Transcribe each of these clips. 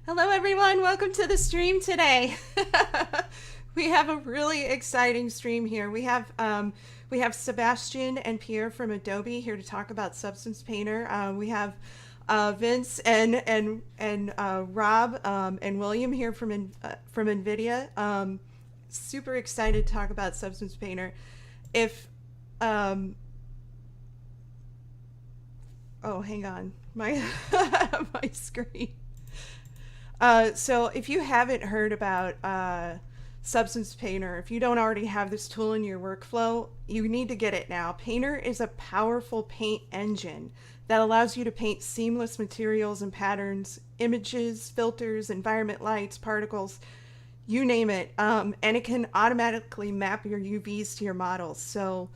Hello everyone, welcome to the stream today. We have a really exciting stream here. We have Sebastian and Pierre from Adobe here to talk about Substance Painter. We have Vince and Rob and William here from NVIDIA. Super excited to talk about Substance Painter. If oh, hang on, my my screen. So if you haven't heard about Substance Painter, if you don't already have this tool in your workflow, you need to get it now. Painter is a powerful paint engine that allows you to paint seamless materials and patterns, images, filters, environment lights, particles, you name it. And it can automatically map your UVs to your models. So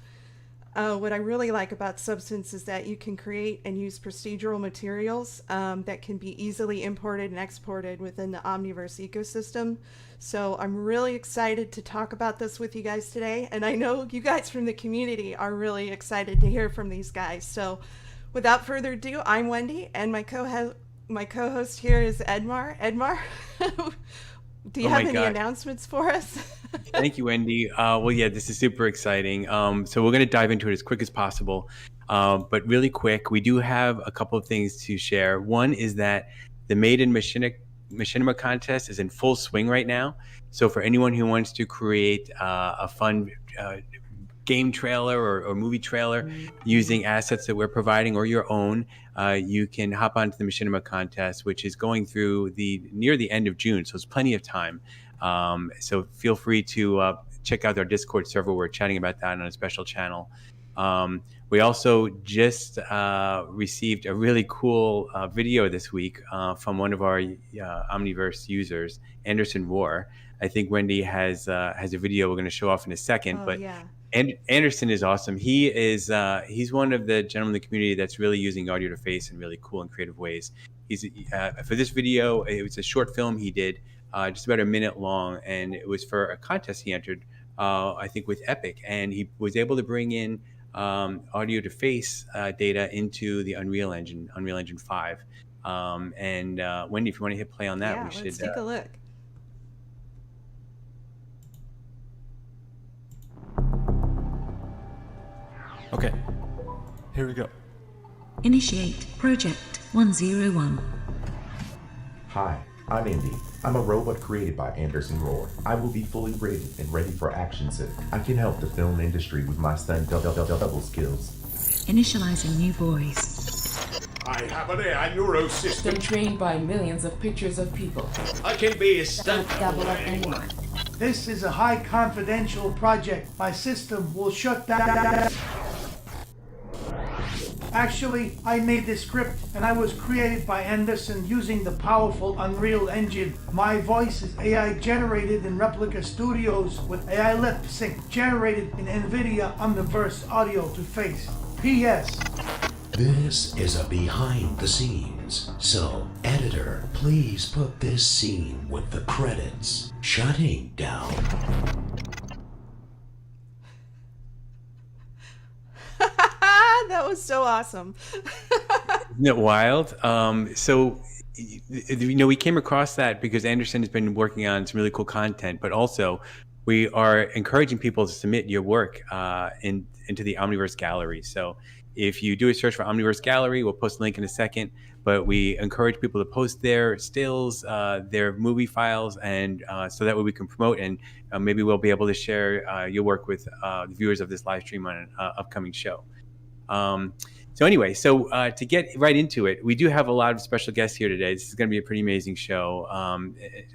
what I really like about Substance is that you can create and use procedural materials that can be easily imported and exported within the Omniverse ecosystem. So I'm really excited to talk about this with you guys today. And I know you guys from the community are really excited to hear from these guys. So without further ado, I'm Wendy, and my co-host here is Edmar. Edmar, do you Oh have my any God. announcements for us? Thank you, Wendy. Well, yeah, this is super exciting. So we're going to dive into it as quick as possible. But really quick, we do have a couple of things to share. One is that the Maiden Machinima contest is in full swing right now. So for anyone who wants to create a fun game trailer or movie trailer using assets that we're providing or your own, you can hop onto the Machinima contest, which is going through near the end of June. So it's plenty of time. So feel free to check out our Discord server. We're chatting about that on a special channel. We also just received a really cool video this week from one of our Omniverse users, Anderson Rohr. I think Wendy has a video we're going to show off in a second, Oh, but yeah. and Anderson is awesome. He's one of the gentlemen in the community that's really using audio to face in really cool and creative ways. He's for this video, it was a short film he did, just about a minute long, and it was for a contest he entered, I think with Epic, and he was able to bring in audio to face data into the Unreal Engine 5. And Wendy, if you want to hit play on that, Yeah, we let's should. take a look. Okay, here we go. Initiate Project 101. Hi, I'm Indy. I'm a robot created by Anderson Rohr. I will be fully rated and ready for action soon. I can help the film industry with my stunt double skills. Initializing new voice. I have an AI neuro system. Been trained by millions of pictures of people. I can be a stunt Double double up anyone. anyone. This is a high confidential project. My system will shut down. Actually, I made this script and I was created by Anderson using the powerful Unreal Engine. My voice is AI generated in Replica Studios with AI lip sync generated in NVIDIA Omniverse audio to face. P.S. This is a behind the scenes, so editor, please put this scene with the credits shutting down. That was so awesome. Isn't it wild? So, we came across that because Anderson has been working on some really cool content, but also we are encouraging people to submit your work into the Omniverse Gallery. So if you do a search for Omniverse Gallery, we'll post a link in a second, but we encourage people to post their stills, their movie files, and so that way we can promote, and maybe we'll be able to share your work with the viewers of this live stream on an upcoming show. So anyway, to get right into it, we do have a lot of special guests here today. This is going to be a pretty amazing show.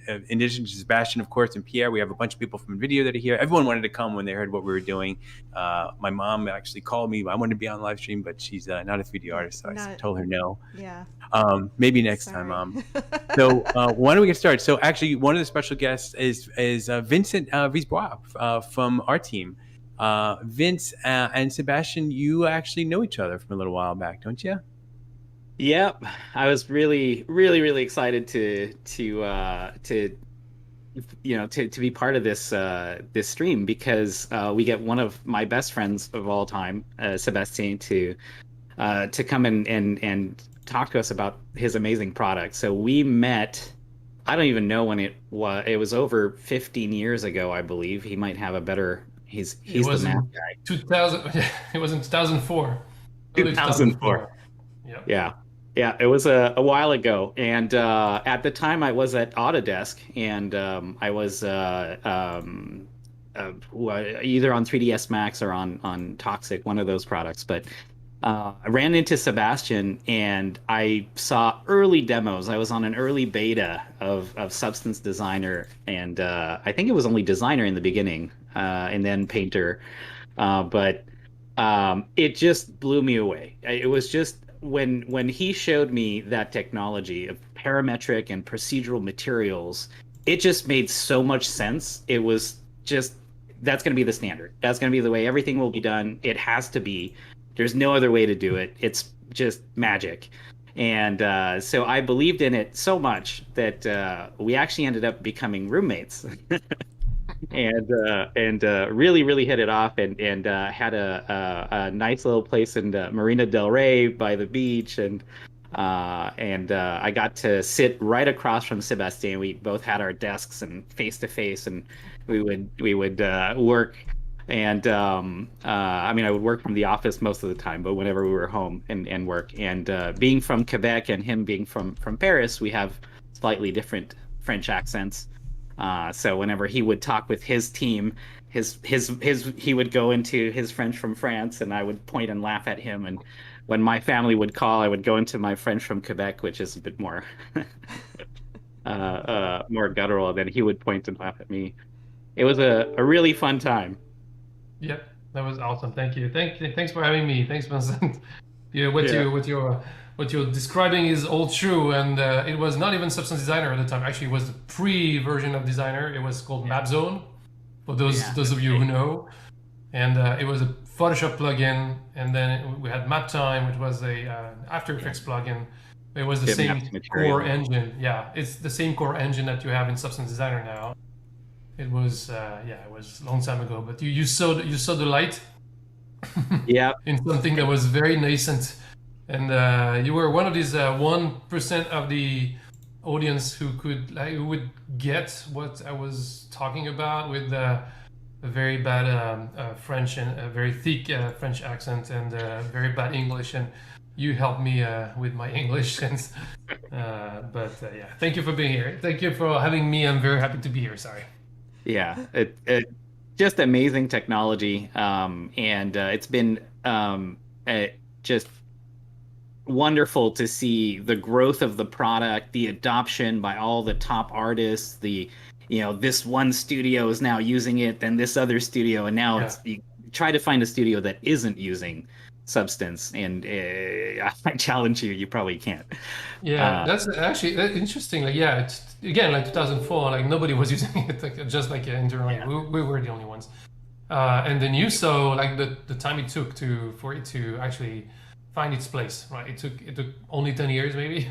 In addition to Sebastian, of course, and Pierre, we have a bunch of people from NVIDIA that are here. Everyone wanted to come when they heard what we were doing. My mom actually called me. I wanted to be on live stream, but she's not a 3D artist, so I told her no. Yeah. Maybe next time, Mom. So why don't we get started? So actually, one of the special guests is Vincent Visbois from our team. Vince and Sebastian, you actually know each other from a little while back, don't you? Yep, I was really excited to be part of this stream because we get one of my best friends of all time, Sebastian, to come and talk to us about his amazing product. So we met I don't even know when it was. It was over 15 years ago, I believe. He might have a better. He's the math guy. 2000. It was in 2004. 2004. Yep. Yeah. It was a while ago, and at the time I was at Autodesk, and I was either on 3ds Max or on Toxic, one of those products. But I ran into Sebastian, and I saw early demos. I was on an early beta of Substance Designer, and I think it was only Designer in the beginning, and then Painter. But it just blew me away. It was just when he showed me that technology of parametric and procedural materials, it just made so much sense. It was just, that's going to be the standard. That's going to be the way everything will be done. It has to be. There's no other way to do it. It's just magic. And so I believed in it so much that we actually ended up becoming roommates. and really, really hit it off, and had a nice little place in Marina del Rey by the beach, and I got to sit right across from Sebastian. We both had our desks and face to face, and we would work. And I mean, I would work from the office most of the time, but whenever we were home and work, and being from Quebec and him being from Paris, we have slightly different French accents. So whenever he would talk with his team, he would go into his French from France, and I would point and laugh at him. And when my family would call, I would go into my French from Quebec, which is a bit more more guttural. Then he would point and laugh at me. It was a really fun time. Yep, that was awesome. Thank you. Thanks for having me. Thanks, Vincent. What you're describing is all true, and it was not even Substance Designer at the time. Actually, it was the pre-version of Designer. It was called MapZone, for those of you who know. And it was a Photoshop plugin, and then we had MapTime, which was a After Effects plugin. It was the same core engine. Yeah, it's the same core engine that you have in Substance Designer now. It was it was a long time ago, but you saw the light. In something that was very nascent. And you were one of these 1% of the audience who would get what I was talking about with a very bad French and a very thick French accent and very bad English. And you helped me with my English sense. Thank you for being here. Thank you for having me. I'm very happy to be here. Sorry. Yeah, it just amazing technology, and it's been just wonderful to see the growth of the product, the adoption by all the top artists. This one studio is now using it, then this other studio, and now it's, you try to find a studio that isn't using Substance, and I challenge you probably can't. That's actually interesting. It's again like 2004, like nobody was using it, just like internally. We were the only ones. And then you saw like the time it took for it to actually find its place, right? It took only 10 years maybe,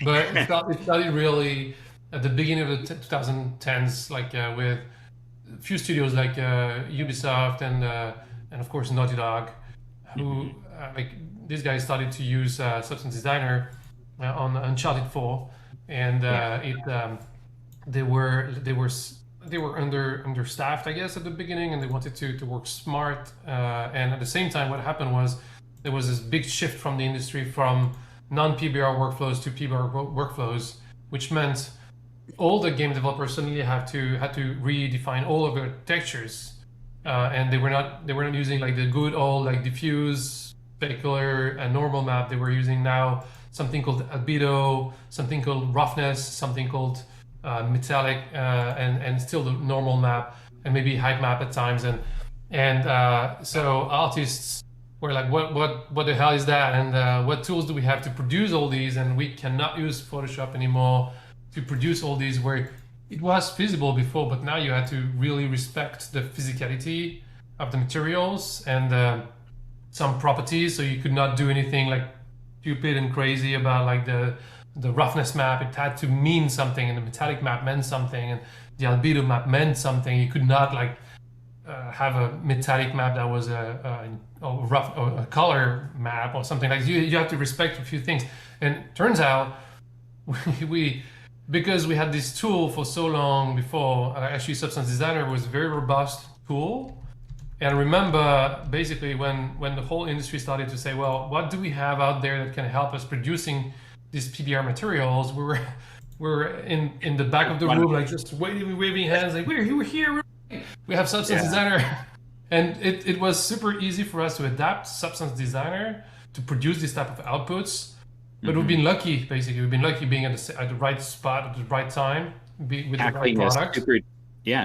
but it started really at the beginning of the 2010s, like with a few studios like Ubisoft and of course Naughty Dog, who like these guys started to use Substance Designer on Uncharted 4, and they were understaffed, I guess, at the beginning, and they wanted to work smart. And at the same time, what happened was there was this big shift from the industry from non-PBR workflows to PBR workflows, which meant all the game developers suddenly had to redefine all of their textures. And they were not using like the good old like diffuse, specular, and normal map. They were using now something called albedo, something called roughness, something called metallic, and still the normal map, and maybe height map at times. And so artists were like, what the hell is that? And what tools do we have to produce all these? And we cannot use Photoshop anymore to produce all these, where it was feasible before, but now you had to really respect the physicality of the materials and some properties. So you could not do anything like stupid and crazy about like the roughness map. It had to mean something, and the metallic map meant something, and the albedo map meant something. You could not like have a metallic map that was a rough or a color map or something. Like you have to respect a few things. And turns out we because we had this tool for so long before, actually Substance Designer was a very robust tool. And I remember basically when the whole industry started to say, well, what do we have out there that can help us producing these PBR materials? We were in the back of the room, like just waving hands, like we're here. We have Substance Designer. And it was super easy for us to adapt Substance Designer to produce this type of outputs. But we've been lucky, basically. We've been lucky being at the right spot at the right time with the right product.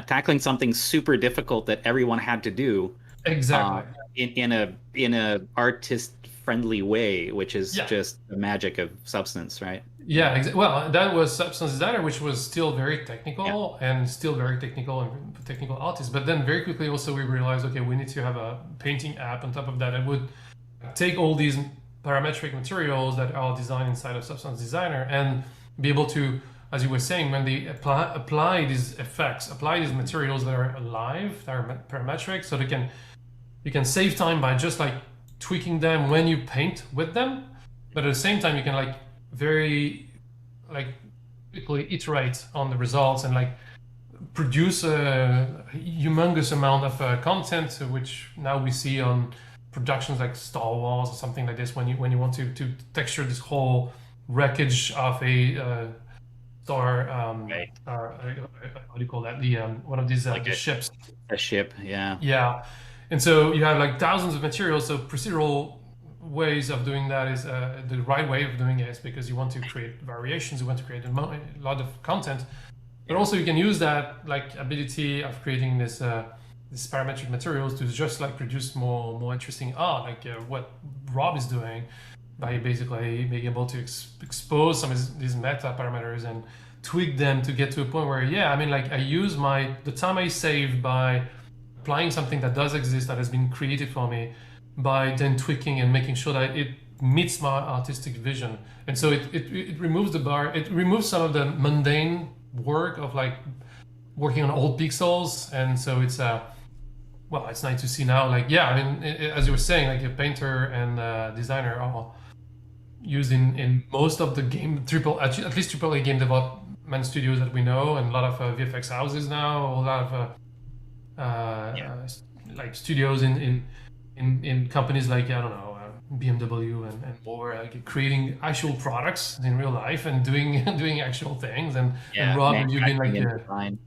Tackling something super difficult that everyone had to do. Exactly. In a artist-friendly way, which is just the magic of Substance, right? Yeah, well, that was Substance Designer, which was still very technical and still very technical and technical artists. But then very quickly also we realized, okay, we need to have a painting app on top of that that would take all these parametric materials that are designed inside of Substance Designer and be able to, as you were saying, when they apply these effects, apply these materials that are alive, that are parametric, so you can save time by just like tweaking them when you paint with them, but at the same time you can like very like quickly iterate on the results and like produce a humongous amount of content, which now we see on productions like Star Wars or something like this, when you want to texture this whole wreckage of a star, what do you call that? The one of these like the ships. A ship, yeah. Yeah, and so you have like thousands of materials. So procedural ways of doing that is the right way of doing it, is because you want to create variations, you want to create a lot of content, but also you can use that like ability of creating this parametric materials to just like produce more interesting art, like what Rob is doing by basically being able to expose some of these meta parameters and tweak them to get to a point where, I mean, like I use the time I saved by applying something that does exist, that has been created for me, by then tweaking and making sure that it meets my artistic vision. And so it removes the bar, it removes some of the mundane work of like working on old pixels. And so it's well, it's nice to see now, like, I mean, as you were saying, like a painter and designer are used in most of the at least AAA game development studios that we know, and a lot of VFX houses now, a lot of like studios in companies like, I don't know, BMW and more, like creating actual products in real life and doing actual things. And Rob, you've been like design.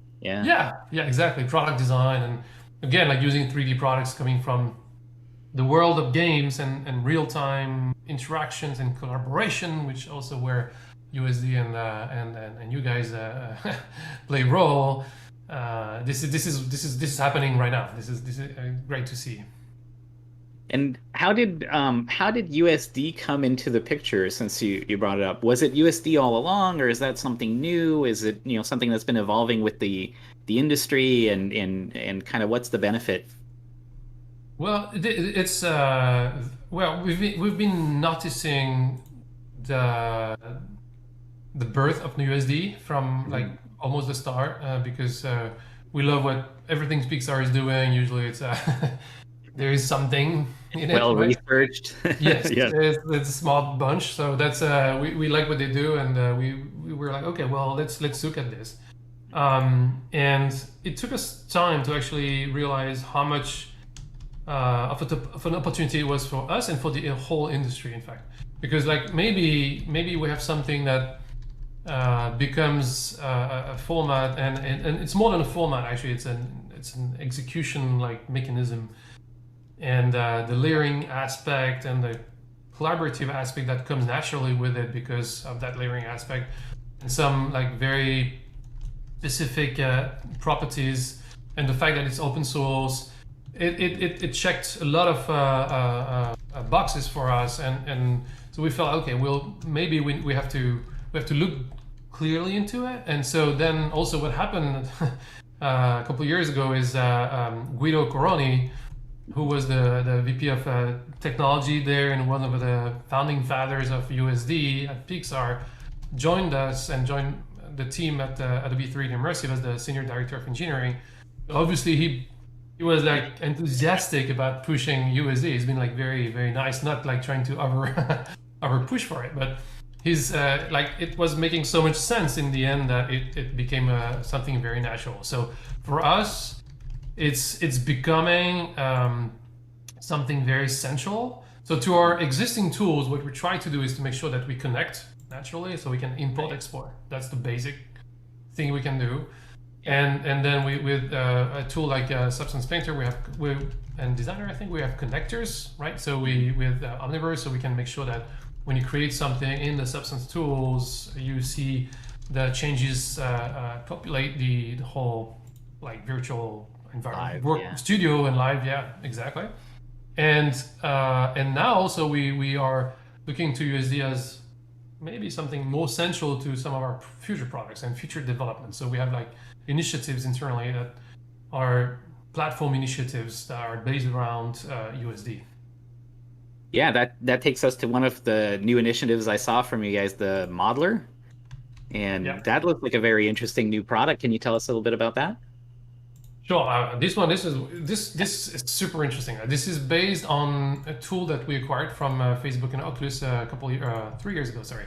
Exactly, product design, and again, like using 3D products coming from the world of games and real-time interactions and collaboration, which also where USD and you guys play a role. This is happening right now. This is great to see. And how did USD come into the picture, since you brought it up? Was it USD all along, or is that something new? Is it something that's been evolving with the industry, and kind of what's the benefit? Well, it's well, we've been noticing the birth of USD from like almost the start, because we love what everything Pixar is doing. Usually it's there is something in it, well researched. Yes, it's a smart bunch. So that's we like what they do, and we were like, okay, well, let's look at this. And it took us time to actually realize how much of an opportunity it was for us and for the whole industry, in fact. Because like maybe we have something that becomes a format, and it's more than a format, actually. It's an execution like mechanism, and the layering aspect and the collaborative aspect that comes naturally with it because of that layering aspect, and some like very specific properties, and the fact that it's open source. It checked a lot of boxes for us, and so we felt, okay, well, maybe we have to look clearly into it. And so then also what happened a couple of years ago is Guido Coroni, who was the VP of technology there and one of the founding fathers of USD at Pixar, joined us and joined the team at Adobe 3D Immersive as the senior director of engineering. Obviously, he was like enthusiastic about pushing USD. He's been like very, very nice, not like trying to over push for it, but he's like it was making so much sense in the end that it became something very natural. So for us, it's becoming something very central. So to our existing tools, what we try to do is to make sure that we connect naturally, so we can import export. That's the basic thing we can do. And then with a tool like Substance Painter, and Designer, I think we have connectors, right? So with Omniverse, so we can make sure that when you create something in the Substance tools, you see the changes populate the whole like virtual environment, studio and live. Yeah, exactly. And now also we are looking to USD as maybe something more central to some of our future products and future development. So we have like initiatives internally that are platform initiatives that are based around USD. Yeah, that takes us to one of the new initiatives I saw from you guys, the Modeler. And that looks like a very interesting new product. Can you tell us a little bit about that? Sure. This is super interesting. This is based on a tool that we acquired from Facebook and Oculus a couple 3 years ago. Sorry,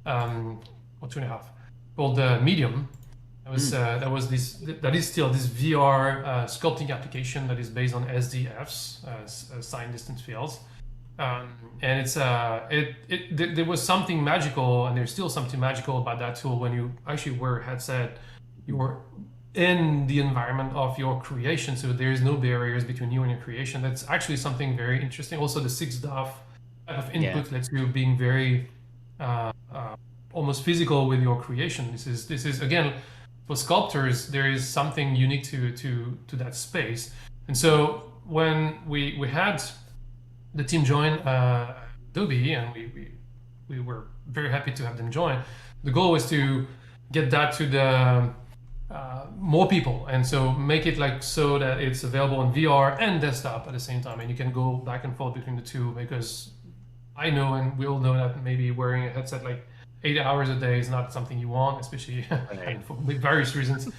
or 2.5, called Medium. That is still this VR sculpting application that is based on SDFs, signed distance fields, and there was something magical, and there's still something magical about that tool when you actually wear a headset. You were in the environment of your creation, so there's no barriers between you and your creation. That's actually something very interesting. Also, the 6DoF type of input lets you being very almost physical with your creation. This is again, for sculptors, there is something unique to that space. And so when we had the team join Adobe, and we were very happy to have them join, the goal was to get that to the more people, and so make it like so that it's available on VR and desktop at the same time, and you can go back and forth between the two, because I know, and we all know, that maybe wearing a headset like 8 hours a day is not something you want, especially for various reasons.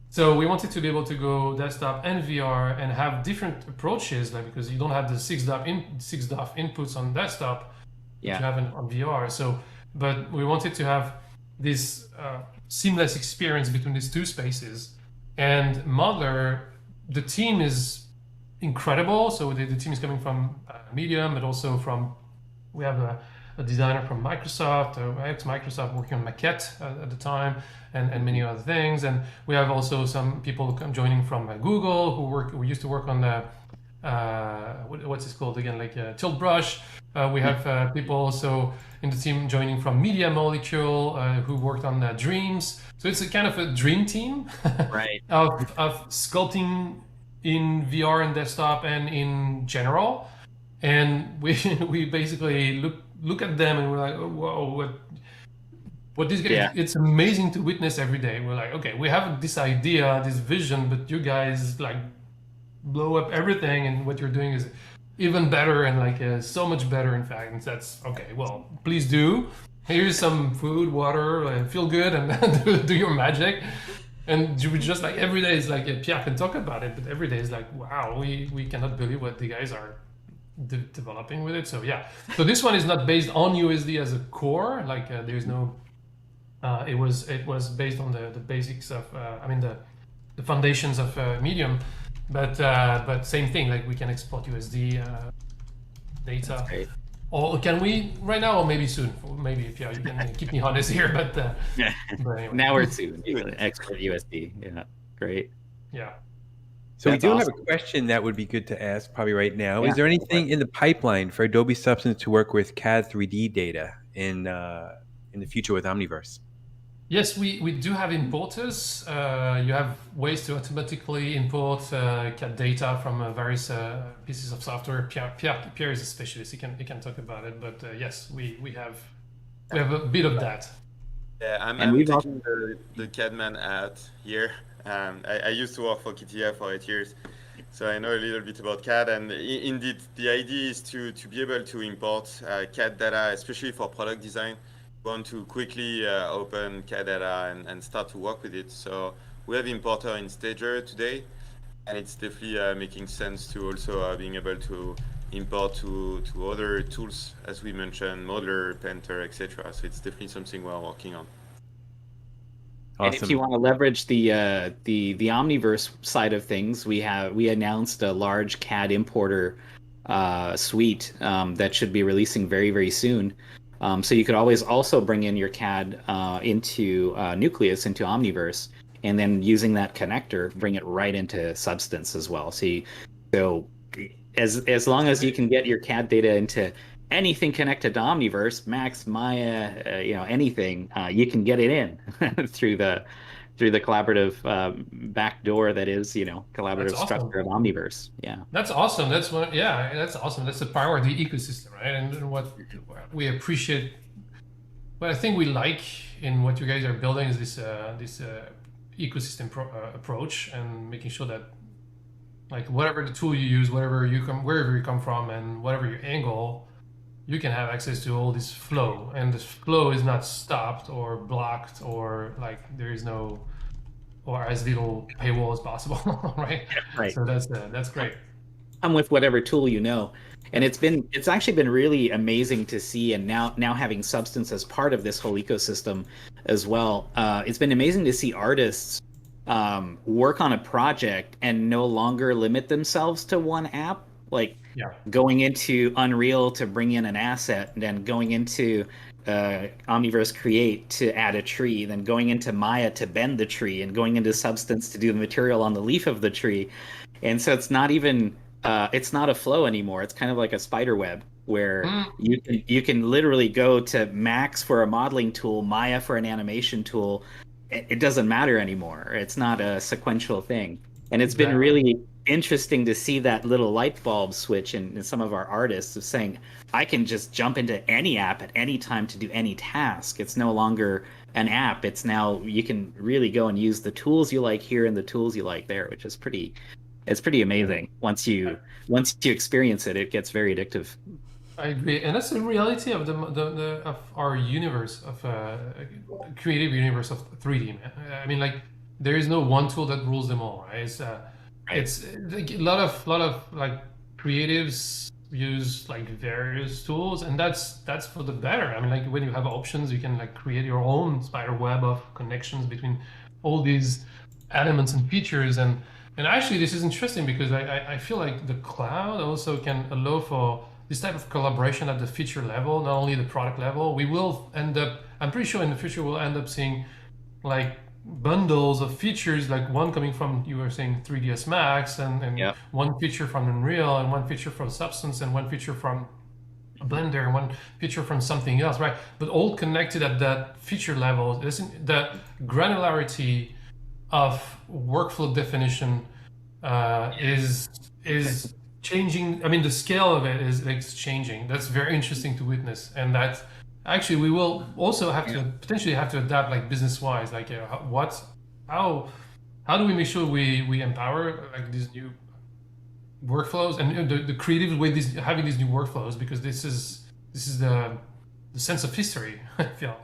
So we wanted to be able to go desktop and VR and have different approaches, like, because you don't have the 6DoF inputs on desktop, which you have on VR. So, but we wanted to have this seamless experience between these two spaces. And Modeler, the team is incredible. So the team is coming from Medium, but also we have a designer from Microsoft, ex-Microsoft, working on Maquette at the time, and many other things. And we have also some people joining from Google who used to work on the what's it called again, like Tilt Brush. We have people also in the team joining from Media Molecule, who worked on Dreams. So it's a kind of a dream team, right, of sculpting in VR and desktop and in general. And we basically look at them and we're like, oh, whoa, what this guy, it's amazing to witness every day. We're like, okay, we have this idea, this vision, but you guys like blow up everything, and what you're doing is even better, and like so much better, in fact. And that's okay. Well, please do. Here's some food, water, feel good, and do your magic. And we just like every day is like Pierre can talk about it, but every day is like, wow, we cannot believe what the guys are developing with it. So yeah, so this one is not based on USD as a core. Like there's no. It was based on the basics of the foundations of Medium. But same thing, like we can export USD data. Or can we right now, or maybe soon? Maybe if you can keep me honest here, but anyway. Now or soon, you can export USD. Yeah, great. Yeah. So we do have a question that would be good to ask probably right now. Is there anything in the pipeline for Adobe Substance to work with CAD 3D data in the future with Omniverse? Yes, we do have importers. You have ways to automatically import CAD data from various pieces of software. Pierre is a specialist. He can talk about it. But yes, we have a bit of that. Yeah, I'm taking the CAD-man hat here. I used to work for KTF for 8 years, so I know a little bit about CAD. And indeed, the idea is to be able to import CAD data, especially for product design. Want to quickly open CAD data and start to work with it. So we have importer in Stager today, and it's definitely making sense to also being able to import to other tools, as we mentioned, Modeler, Painter, etc. So it's definitely something we're working on. And if you want to leverage the Omniverse side of things, we announced a large CAD importer suite that should be releasing very, very soon. So you could always also bring in your CAD into Nucleus, into Omniverse, and then using that connector, bring it right into Substance as well. So as long as you can get your CAD data into anything connected to Omniverse, Max, Maya, anything, you can get it in through the collaborative backdoor that is, collaborative structure of Omniverse. Yeah. That's awesome. That's awesome. That's the power of the ecosystem, right? And what we appreciate, what I think we like in what you guys are building is this ecosystem approach, and making sure that, like, whatever the tool you use, wherever you come from, and whatever your angle, you can have access to all this flow, and this flow is not stopped or blocked, or like there is no, or as little paywall as possible, right? Right. So that's great. Come with whatever tool you know, and it's actually been really amazing to see, and now having Substance as part of this whole ecosystem as well. It's been amazing to see artists work on a project and no longer limit themselves to one app. Like going into Unreal to bring in an asset, and then going into Omniverse Create to add a tree, then going into Maya to bend the tree, and going into Substance to do the material on the leaf of the tree. And so it's not even it's not a flow anymore. It's kind of like a spider web where you can literally go to Max for a modeling tool, Maya for an animation tool. It doesn't matter anymore. It's not a sequential thing. And it's been really interesting to see that little light bulb switch in some of our artists of saying, I can just jump into any app at any time to do any task. It's no longer an app. It's now you can really go and use the tools you like here and the tools you like there, which is pretty amazing. Once you experience it, it gets very addictive. I agree, and that's the reality of of our universe, of creative universe of 3D. I mean, like, there is no one tool that rules them all, right? It's like a lot of like creatives use like various tools, and that's for the better. I mean, like, when you have options, you can like create your own spider web of connections between all these elements and features. And actually, this is interesting because I feel like the cloud also can allow for this type of collaboration at the feature level, not only the product level. We will end up, I'm pretty sure in the future, we'll end up seeing like bundles of features, like one coming from, you were saying, 3ds Max, and one feature from Unreal, and one feature from Substance, and one feature from Blender, and one feature from something else, right? But all connected at that feature level. The granularity of workflow definition is changing. I mean, the scale of it is like changing. That's very interesting to witness, and that actually we will also have to potentially have to adapt, like, business wise, like how do we make sure we empower like these new workflows and the creative way having these new workflows, because this is the sense of history. I feel.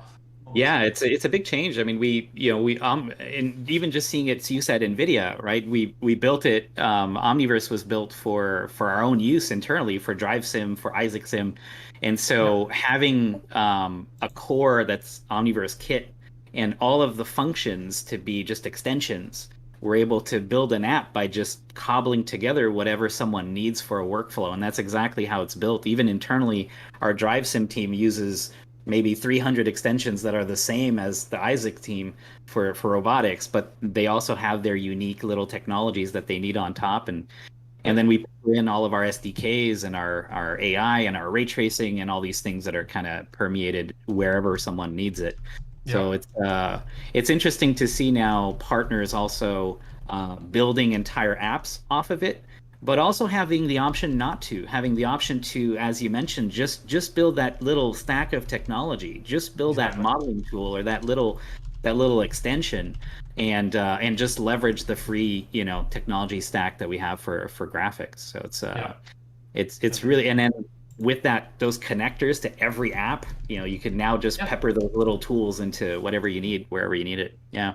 Yeah, it's a big change. I mean, we and even just seeing it, you said NVIDIA, right? We built it. Omniverse was built for our own use internally, for Drive Sim, for Isaac Sim, and so having a core that's Omniverse Kit and all of the functions to be just extensions, we're able to build an app by just cobbling together whatever someone needs for a workflow, and that's exactly how it's built. Even internally, our Drive Sim team uses maybe 300 extensions that are the same as the Isaac team for robotics, but they also have their unique little technologies that they need on top. And then we put in all of our SDKs and our AI and our ray tracing and all these things that are kind of permeated wherever someone needs it. So it's interesting to see now partners also building entire apps off of it, but also having the option having the option to, as you mentioned, just build that little stack of technology, just build that modeling tool or that little extension, and just leverage the free technology stack that we have for graphics. So it's really, and then with those connectors to every app, you can now just pepper those little tools into whatever you need, wherever you need it. Yeah,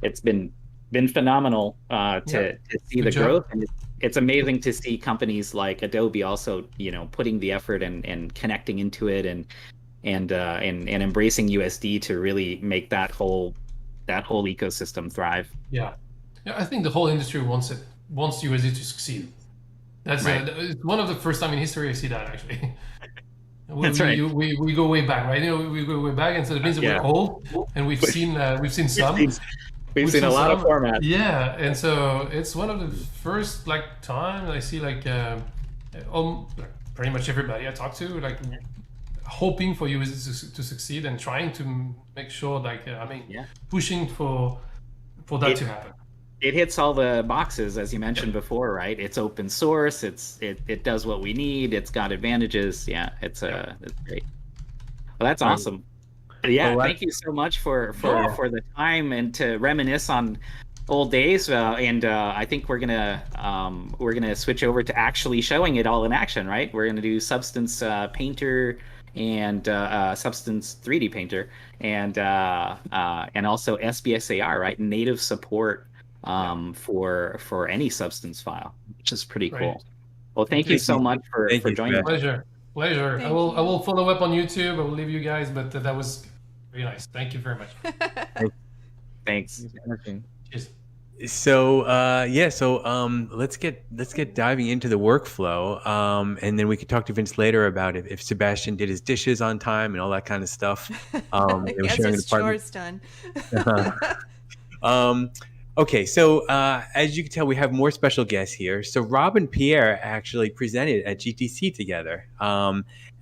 it's been phenomenal to see the growth, and it's amazing to see companies like Adobe also, putting the effort and connecting into it and embracing USD to really make that whole ecosystem thrive. Yeah, I think the whole industry wants USD to succeed. That's Right. It's one of the first time in history I see that actually. That's right. We go way back, right? We go way back, and so it means that we're old, and we've seen some. We've seen a lot of formats. Yeah, and so it's one of the first times I see pretty much everybody I talk to hoping for USD to succeed and trying to make sure pushing for that to happen. It hits all the boxes, as you mentioned before, right? It's open source. It does what we need. It's got advantages. Yeah, it's great. Well, that's awesome. Yeah, thank you so much for the time and to reminisce on old days. I think we're gonna switch over to actually showing it all in action, right? We're gonna do Substance Painter and Substance 3D Painter and also SBSAR, right? Native support for any Substance file, which is pretty cool. Well, thank you so much for joining. Pleasure. I will follow up on YouTube. I will leave you guys, but that was very nice. Thank you very much. Thanks. Cheers. So let's get diving into the workflow, and then we could talk to Vince later about if Sebastian did his dishes on time and all that kind of stuff. Yes, his chores done. Okay, so as you can tell, we have more special guests here. So Rob and Pierre actually presented at GTC together.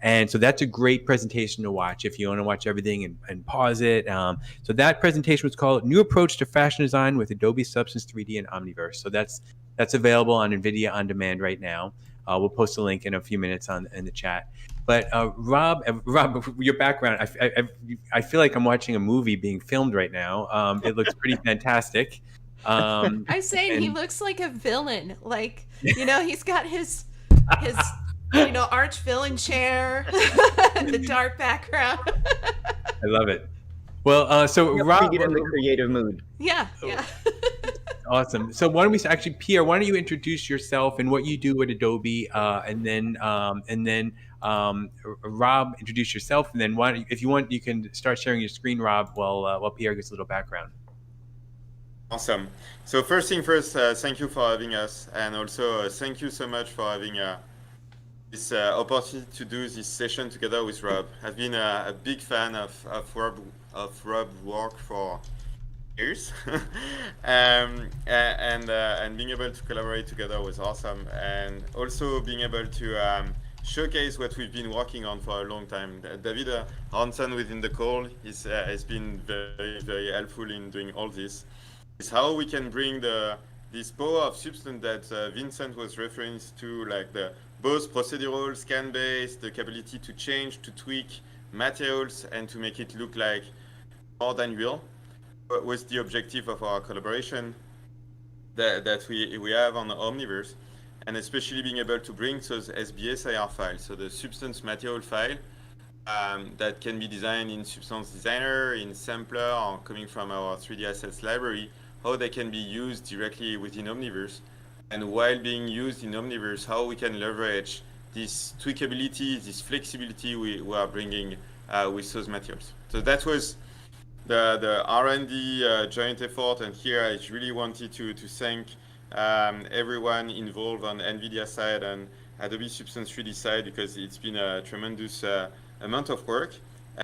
And so that's a great presentation to watch if you want to watch everything and pause it. So that presentation was called New Approach to Fashion Design with Adobe Substance 3D and Omniverse. So that's available on NVIDIA On Demand right now. We'll post a link in a few minutes in the chat. But Rob, your background, I feel like I'm watching a movie being filmed right now. It looks pretty fantastic. I say he looks like a villain. He's got his arch villain chair, the dark background. I love it. Well, so Rob, get in the creative mood. Yeah. Awesome. So why don't we actually, Pierre? Why don't you introduce yourself and what you do at Adobe, and then Rob, introduce yourself, and then if you want, you can start sharing your screen, Rob, while Pierre gets a little background. Awesome. So first thing first, thank you for having us, and also thank you so much for having this opportunity to do this session together with Rob. I've been a big fan of Rob's work for years, and being able to collaborate together was awesome, and also being able to showcase what we've been working on for a long time. David Hansen within the call has been very, very helpful in doing all this. Is how we can bring this power of Substance that Vincent was referring to, like both procedural, scan-based, the capability to change, to tweak materials, and to make it look like more than real, was the objective of our collaboration that we have on the Omniverse, and especially being able to bring those SBSAR files, so the Substance material file, that can be designed in Substance Designer, in Sampler, or coming from our 3D Assets library, how they can be used directly within Omniverse, and while being used in Omniverse, how we can leverage this tweakability, this flexibility we are bringing with those materials. So that was the R&D joint effort, and here I really wanted to thank everyone involved on NVIDIA side and Adobe Substance 3D side, because it's been a tremendous amount of work.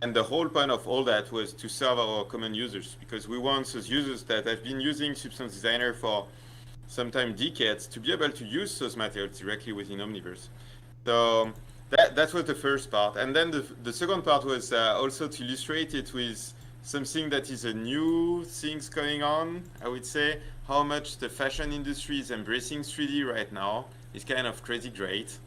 And the whole point of all that was to serve our common users, because we want those users that have been using Substance Designer for sometimes decades to be able to use those materials directly within Omniverse. So that was the first part. And then the second part was also to illustrate it with something that is a new things going on. I would say how much the fashion industry is embracing 3D right now is kind of crazy great.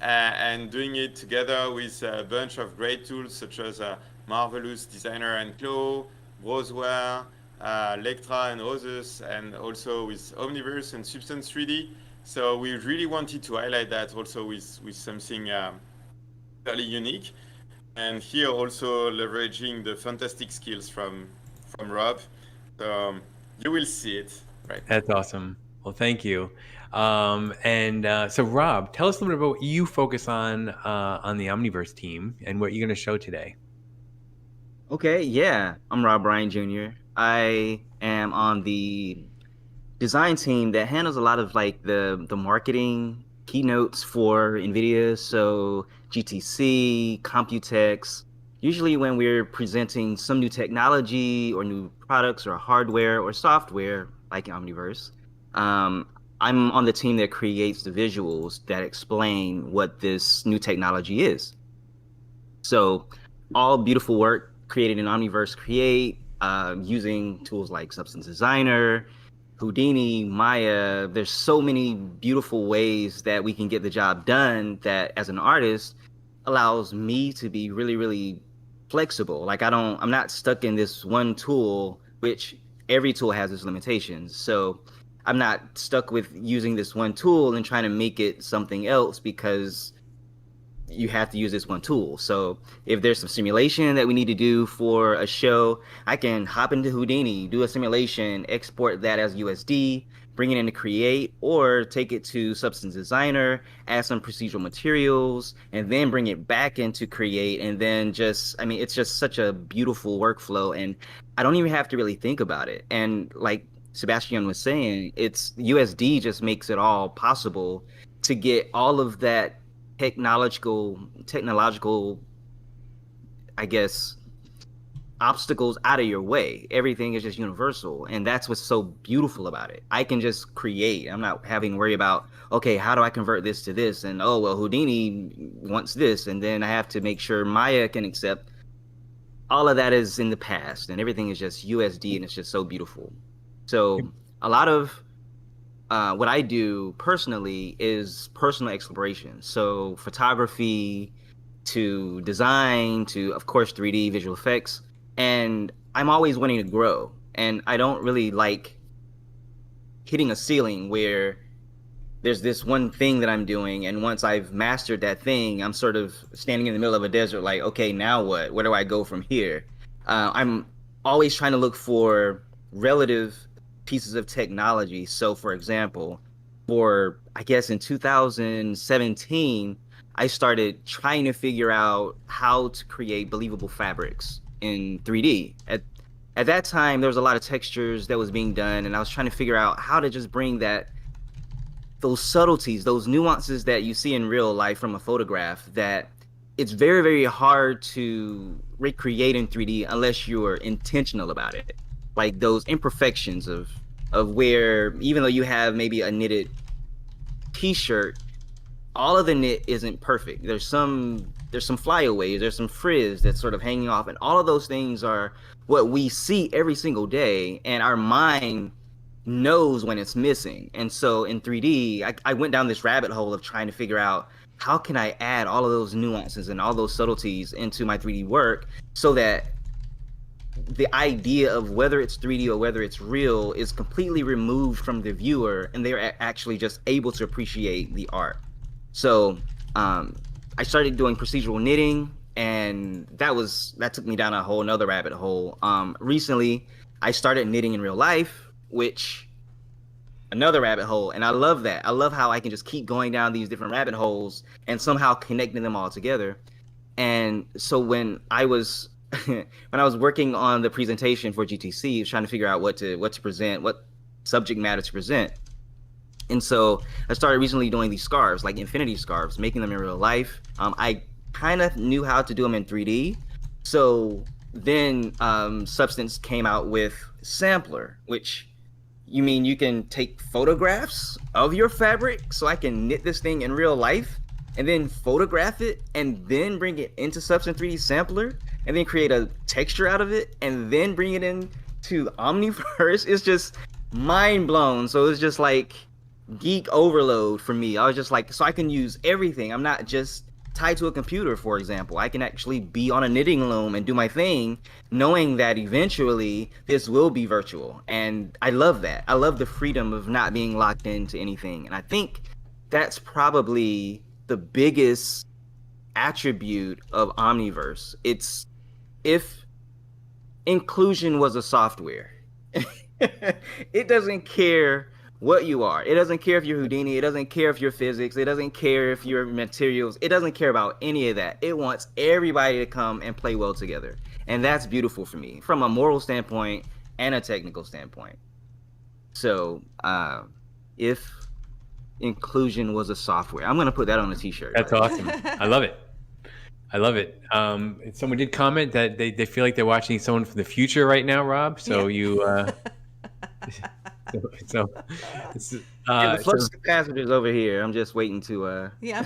And doing it together with a bunch of great tools such as Marvelous Designer and Claw, Browseware, Lectra and others, and also with Omniverse and Substance 3D. So we really wanted to highlight that also with something fairly unique. And here also leveraging the fantastic skills from Rob. So you will see it, right? That's awesome. Well, thank you. So Rob, tell us a little bit about what you focus on the Omniverse team and what you're going to show today. Okay, yeah. I'm Rob Bryan Jr. I am on the design team that handles a lot of like the marketing keynotes for NVIDIA, so GTC, Computex. Usually when we're presenting some new technology or new products or hardware or software like Omniverse, I'm on the team that creates the visuals that explain what this new technology is. So all beautiful work created in Omniverse Create using tools like Substance Designer, Houdini, Maya. There's so many beautiful ways that we can get the job done that as an artist allows me to be really, really flexible. Like I'm not stuck in this one tool, which every tool has its limitations. So I'm not stuck with using this one tool and trying to make it something else because you have to use this one tool. So if there's some simulation that we need to do for a show, I can hop into Houdini, do a simulation, export that as USD, bring it into Create, or take it to Substance Designer, add some procedural materials, and then bring it back into Create. And then it's just such a beautiful workflow. And I don't even have to really think about it. And like Sebastian was saying, it's USD just makes it all possible to get all of that technological, I guess, obstacles out of your way. Everything is just universal, and that's what's so beautiful about it. I can just create. I'm not having to worry about, okay, how do I convert this to this? And oh, well, Houdini wants this, and then I have to make sure Maya can accept. All of that is in the past, and everything is just USD, and it's just so beautiful. So a lot of what I do personally is personal exploration. So photography to design to, of course, 3D visual effects. And I'm always wanting to grow. And I don't really like hitting a ceiling where there's this one thing that I'm doing. And once I've mastered that thing, I'm sort of standing in the middle of a desert like, okay, now what? Where do I go from here? I'm always trying to look for relative pieces of technology. So for example, I guess in 2017, I started trying to figure out how to create believable fabrics in 3D. At that time, there was a lot of textures that was being done, and I was trying to figure out how to just bring those subtleties, those nuances that you see in real life from a photograph that it's very, very hard to recreate in 3D unless you're intentional about it. Like those imperfections of where, even though you have maybe a knitted t-shirt, all of the knit isn't perfect. There's some flyaways, there's some frizz that's sort of hanging off, and all of those things are what we see every single day, and our mind knows when it's missing. And so in 3D, I went down this rabbit hole of trying to figure out how can I add all of those nuances and all those subtleties into my 3D work so that the idea of whether it's 3D or whether it's real is completely removed from the viewer, and they're actually just able to appreciate the art. So I started doing procedural knitting, and that took me down a whole nother rabbit hole. Recently, I started knitting in real life, which another rabbit hole, and I love that. I love how I can just keep going down these different rabbit holes and somehow connecting them all together. And so when I was working on the presentation for GTC, trying to figure out what to present, what subject matter to present. And so I started recently doing these scarves, like infinity scarves, making them in real life. I kind of knew how to do them in 3D. So then Substance came out with Sampler, which you can take photographs of your fabric, so I can knit this thing in real life and then photograph it and then bring it into Substance 3D Sampler and then create a texture out of it and then bring it into Omniverse. It's just mind blown. So it's just like geek overload for me. I was just like, so I can use everything. I'm not just tied to a computer, for example. I can actually be on a knitting loom and do my thing, knowing that eventually this will be virtual. And I love that. I love the freedom of not being locked into anything. And I think that's probably the biggest attribute of Omniverse. It's if inclusion was a software. It doesn't care what you are. It doesn't care if you're Houdini. It doesn't care if you're physics. It doesn't care if you're materials. It doesn't care about any of that. It wants everybody to come and play well together. And that's beautiful for me from a moral standpoint and a technical standpoint. So if inclusion was a software, I'm going to put that on a t-shirt. That's awesome. I love it. I love it. Someone did comment that they feel like they're watching someone from the future right now, Rob. So you... So the flux capacitors over here. I'm just waiting to. Yeah.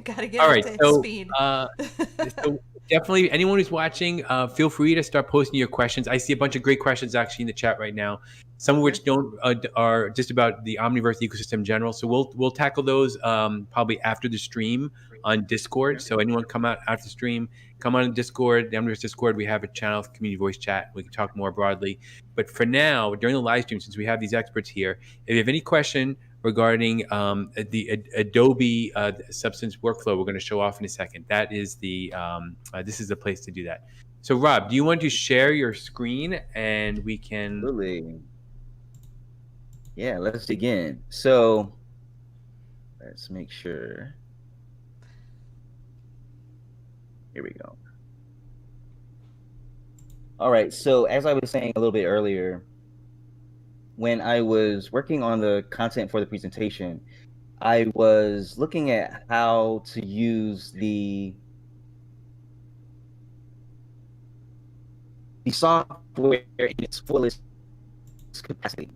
Gotta get all up right. to So, speed. So definitely, anyone who's watching, feel free to start posting your questions. I see a bunch of great questions actually in the chat right now. Some of which don't are just about the Omniverse ecosystem in general. So we'll tackle those probably after the stream on Discord. So anyone come out after the stream, come on Discord, the Omniverse Discord. We have a channel, community voice chat. We can talk more broadly. But for now, during the live stream, since we have these experts here, if you have any question regarding the Adobe Substance workflow, we're going to show off in a second. That is this is the place to do that. So Rob, do you want to share your screen and we can? Absolutely. Yeah, let's begin. So let's make sure. Here we go. All right, so as I was saying a little bit earlier, when I was working on the content for the presentation, I was looking at how to use the software in its fullest capacity.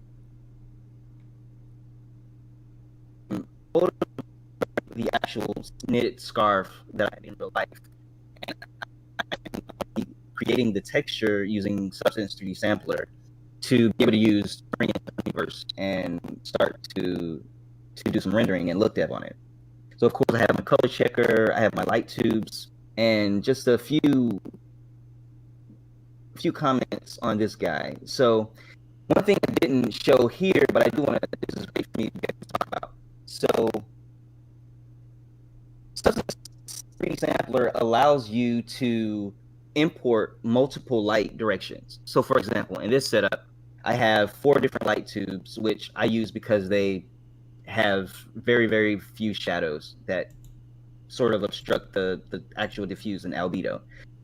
The actual knitted scarf that I did in real life. And I'm creating the texture using Substance 3D Sampler to be able to use Omniverse and start to do some rendering and look dev on it. So of course I have my color checker, I have my light tubes, and just a few comments on this guy. So one thing I didn't show here, but I do want to, this is great for me to get to talk about. So Substance 3D Sampler allows you to import multiple light directions. So for example, in this setup, I have 4 different light tubes, which I use because they have very, very few shadows that sort of obstruct the actual diffuse and albedo.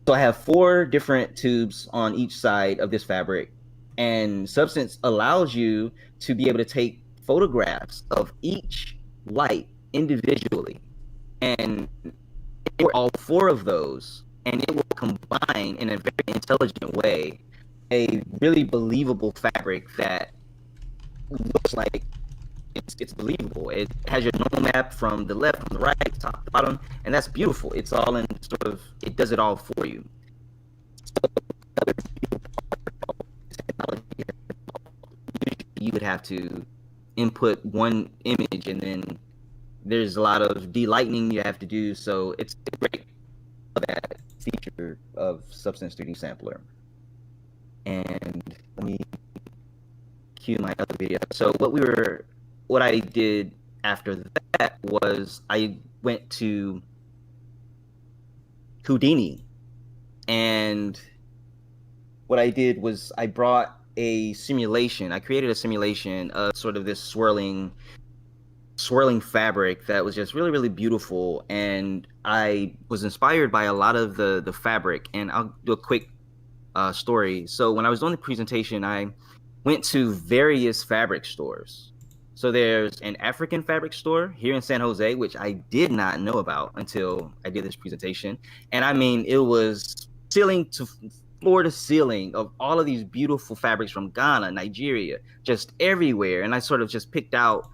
So I have 4 different tubes on each side of this fabric, and Substance allows you to be able to take photographs of each light individually and all 4 of those, and it will combine in a very intelligent way a really believable fabric that looks like it's believable. It has your normal map from the left, from the right, top to bottom, and that's beautiful. It's all in sort of, it does it all for you. So you would have to input one image, and then there's a lot of delightening you have to do. So it's great for that feature of Substance 3D Sampler. And let me cue my other video. So what I did after that was I went to Houdini, and what I did was I brought a simulation. I created a simulation of sort of this swirling fabric that was just really, really beautiful. And I was inspired by a lot of the fabric, and I'll do a quick story. So when I was doing the presentation, I went to various fabric stores. So there's an African fabric store here in San Jose, which I did not know about until I did this presentation. And I mean, it was floor to ceiling of all of these beautiful fabrics from Ghana, Nigeria, just everywhere. And I sort of just picked out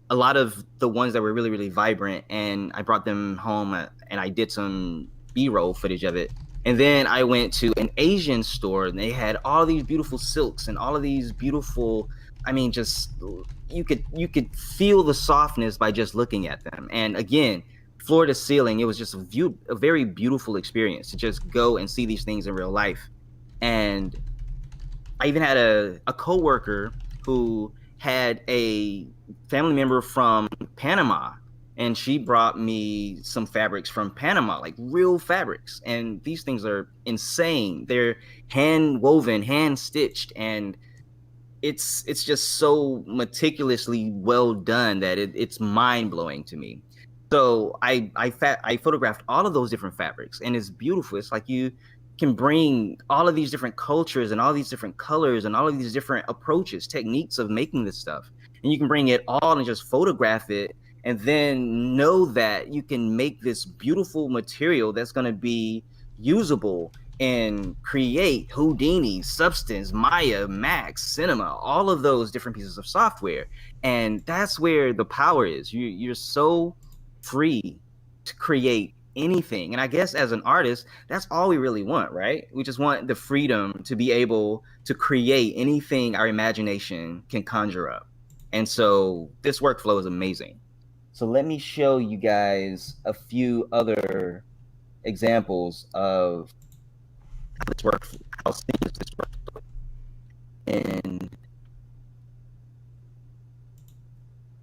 a lot of the ones that were really, really vibrant, and I brought them home and I did some B-roll footage of it. And then I went to an Asian store, and they had all these beautiful silks and all of these beautiful, I mean, just you could feel the softness by just looking at them. And again, floor to ceiling, it was just a very beautiful experience to just go and see these things in real life. And I even had a coworker who had a family member from Panama, and she brought me some fabrics from Panama, like real fabrics. And these things are insane. They're hand woven, hand stitched, and it's just so meticulously well done that it's mind blowing to me. So I photographed all of those different fabrics, and it's beautiful. It's like you can bring all of these different cultures and all these different colors and all of these different approaches, techniques of making this stuff, and you can bring it all and just photograph it, and then know that you can make this beautiful material that's going to be usable and create Houdini, Substance, Maya, Max, Cinema, all of those different pieces of software. And that's where the power is. You're so free to create anything. And I guess as an artist, that's all we really want, right? We just want the freedom to be able to create anything our imagination can conjure up. And so this workflow is amazing. So let me show you guys a few other examples of how this works, how seamless this works.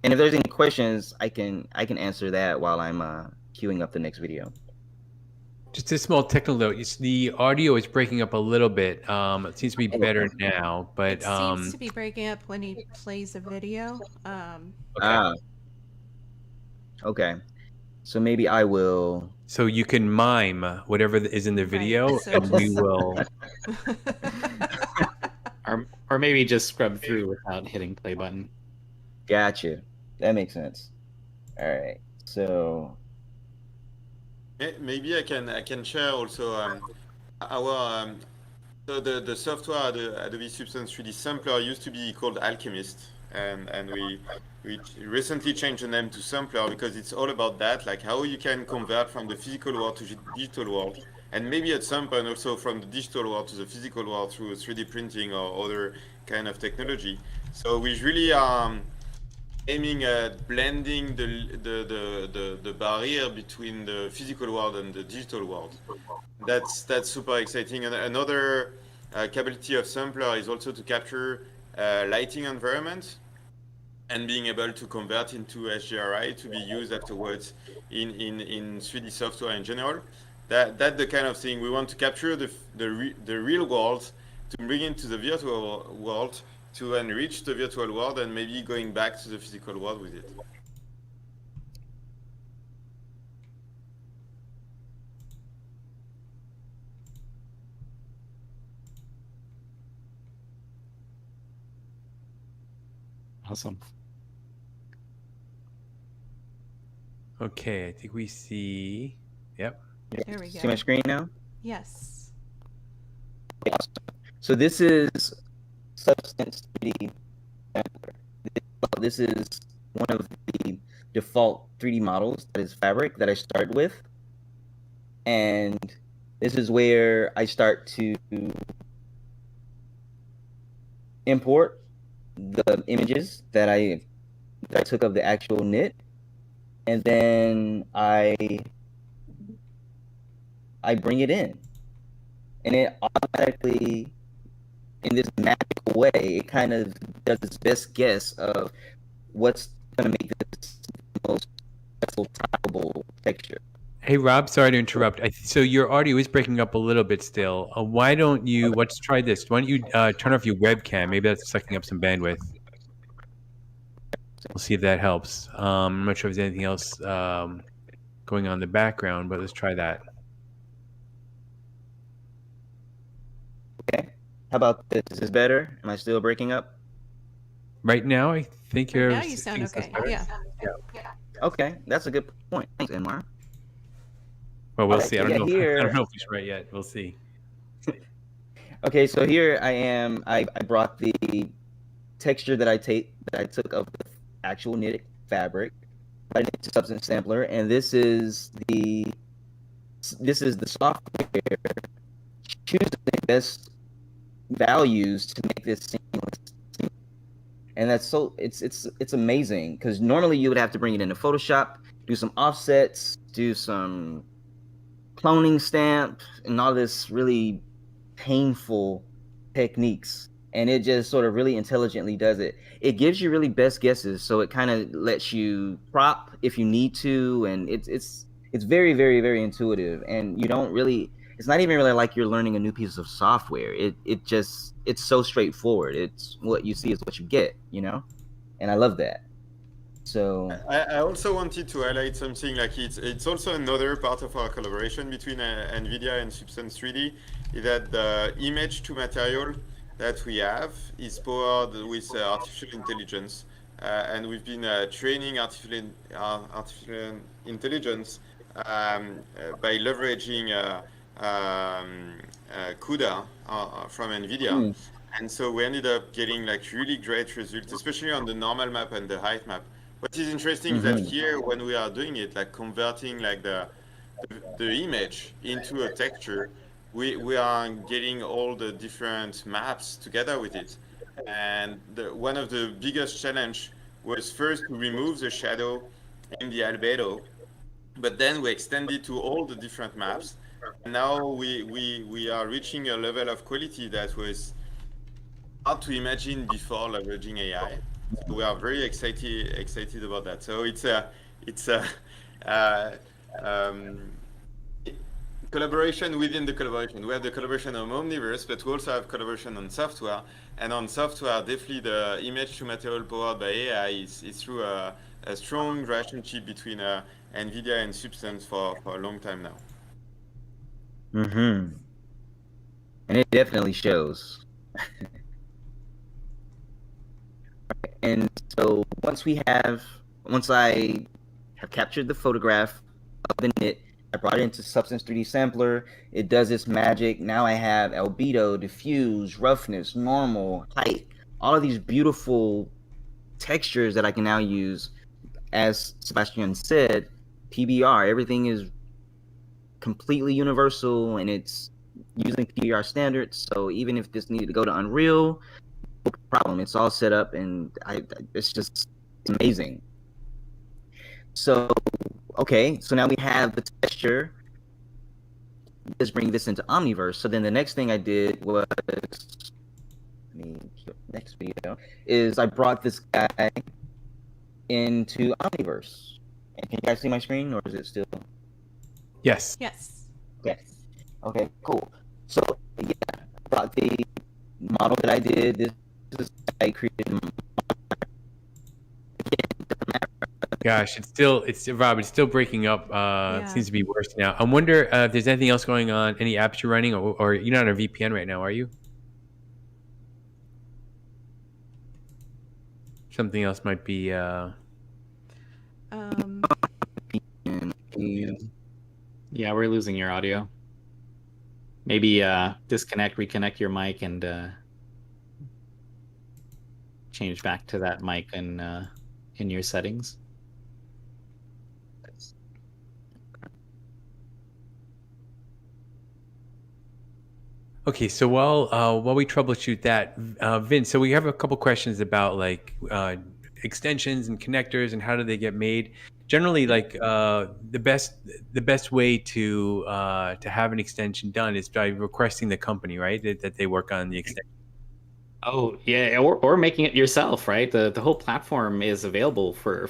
And if there's any questions, I can answer that while I'm queuing up the next video. Just a small technical note. The audio is breaking up a little bit. It seems to be better now, but it seems to be breaking up when he plays a video. Okay. So maybe I will. So you can mime whatever is in the video, So and we will. Or maybe just scrub through without hitting play button. Gotcha. That makes sense. All right. So maybe I can share also our so the software, the Adobe Substance 3D Sampler, used to be called Alchemist, and we recently changed the name to Sampler because it's all about that, like how you can convert from the physical world to the digital world, and maybe at some point also from the digital world to the physical world through 3D printing or other kind of technology. So we really aiming at blending the barrier between the physical world and the digital world. That's super exciting. And another capability of Sampler is also to capture lighting environments and being able to convert into HDRI to be used afterwards in 3D software in general. That's the kind of thing we want to capture the real world to bring into the virtual world, to enrich the virtual world, and maybe going back to the physical world with it. Awesome. Okay, I think we see. Yep. There we go. see my screen now? Yes. So this is Substance 3D Sampler. This is one of the default 3D models that is Fabric that I start with. And this is where I start to import the images that I took of the actual knit. And then I bring it in. And it automatically, in this magical way, it kind of does its best guess of what's going to make this the most successful texture. Hey Rob, sorry to interrupt. So your audio is breaking up a little bit still. Why don't you? Let's try this. Why don't you turn off your webcam? Maybe that's sucking up some bandwidth. We'll see if that helps. I'm not sure if there's anything else going on in the background, but let's try that. Okay. How about this? Is this better? Am I still breaking up? Right now, I think you're. Now you sound okay. Yeah. Okay, that's a good point. Thanks, Enmar. Well, we'll All right, see. I so don't know. here- I don't know if he's right yet. We'll see. Okay, so here I am. I brought the texture that I took of the actual knitted fabric, put it into Substance Sampler, and this is the software choosing the best values to make this seamless. And that's so it's amazing, because normally you would have to bring it into Photoshop, do some offsets, do some cloning stamp, and all this really painful techniques, and it just sort of really intelligently does it. It gives you really best guesses, so it kind of lets you crop if you need to, and it's very, very, very intuitive, and you don't really it's not even really like you're learning a new piece of software. It's so straightforward. It's what you see is what you get, you know? And I love that. So I also wanted to highlight something like it's also another part of our collaboration between NVIDIA and Substance 3D is that the image to material that we have is powered with artificial intelligence. And we've been training artificial intelligence by leveraging CUDA from NVIDIA. And so we ended up getting like really great results, especially on the normal map and the height map. What is interesting is that here, when we are doing it, like converting like the image into a texture, we are getting all the different maps together with it. And one of the biggest challenge was first to remove the shadow in the albedo, but then we extended to all the different maps. And now we are reaching a level of quality that was hard to imagine before leveraging AI. So we are very excited about that. So it's a collaboration within the collaboration. We have the collaboration on Omniverse, but we also have collaboration on software. And on software, definitely the image to material powered by AI is through a strong relationship between NVIDIA and Substance for a long time now. And it definitely shows. And so once I have captured the photograph of the knit, I brought it into Substance 3D Sampler. It does its magic. Now I have albedo, diffuse, roughness, normal, height, all of these beautiful textures that I can now use. As Sebastian said, PBR, everything is completely universal and it's using PBR standards. So even if this needed to go to Unreal, no problem. It's all set up and it's amazing. So, okay, so now we have the texture. Let's bring this into Omniverse. So then the next thing I did was, next video, is I brought this guy into Omniverse. And can you guys see my screen or is it still? Yes. Yes. Okay. Okay, cool. So, yeah, I brought the model that I did. This is I created. Gosh, it's still breaking up. It seems to be worse now. I wonder if there's anything else going on, any apps you're running, or you're not on a VPN right now, are you? Something else might be. Yeah, we're losing your audio. Maybe disconnect, reconnect your mic, and change back to that mic in your settings. Okay, so while we troubleshoot that, Vince, so we have a couple questions about like extensions and connectors and how do they get made. Generally, like the best way to have an extension done is by requesting the company, right, that they work on the extension. Oh yeah, or making it yourself, right? The whole platform is available for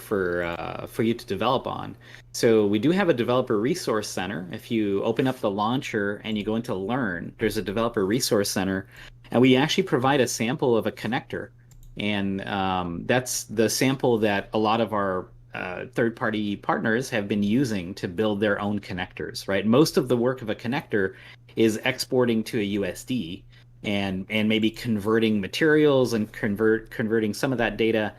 you to develop on. So we do have a developer resource center. If you open up the launcher and you go into Learn, there's a developer resource center, and we actually provide a sample of a connector, and that's the sample that a lot of our third-party partners have been using to build their own connectors, right? Most of the work of a connector is exporting to a USD. And maybe converting materials and converting some of that data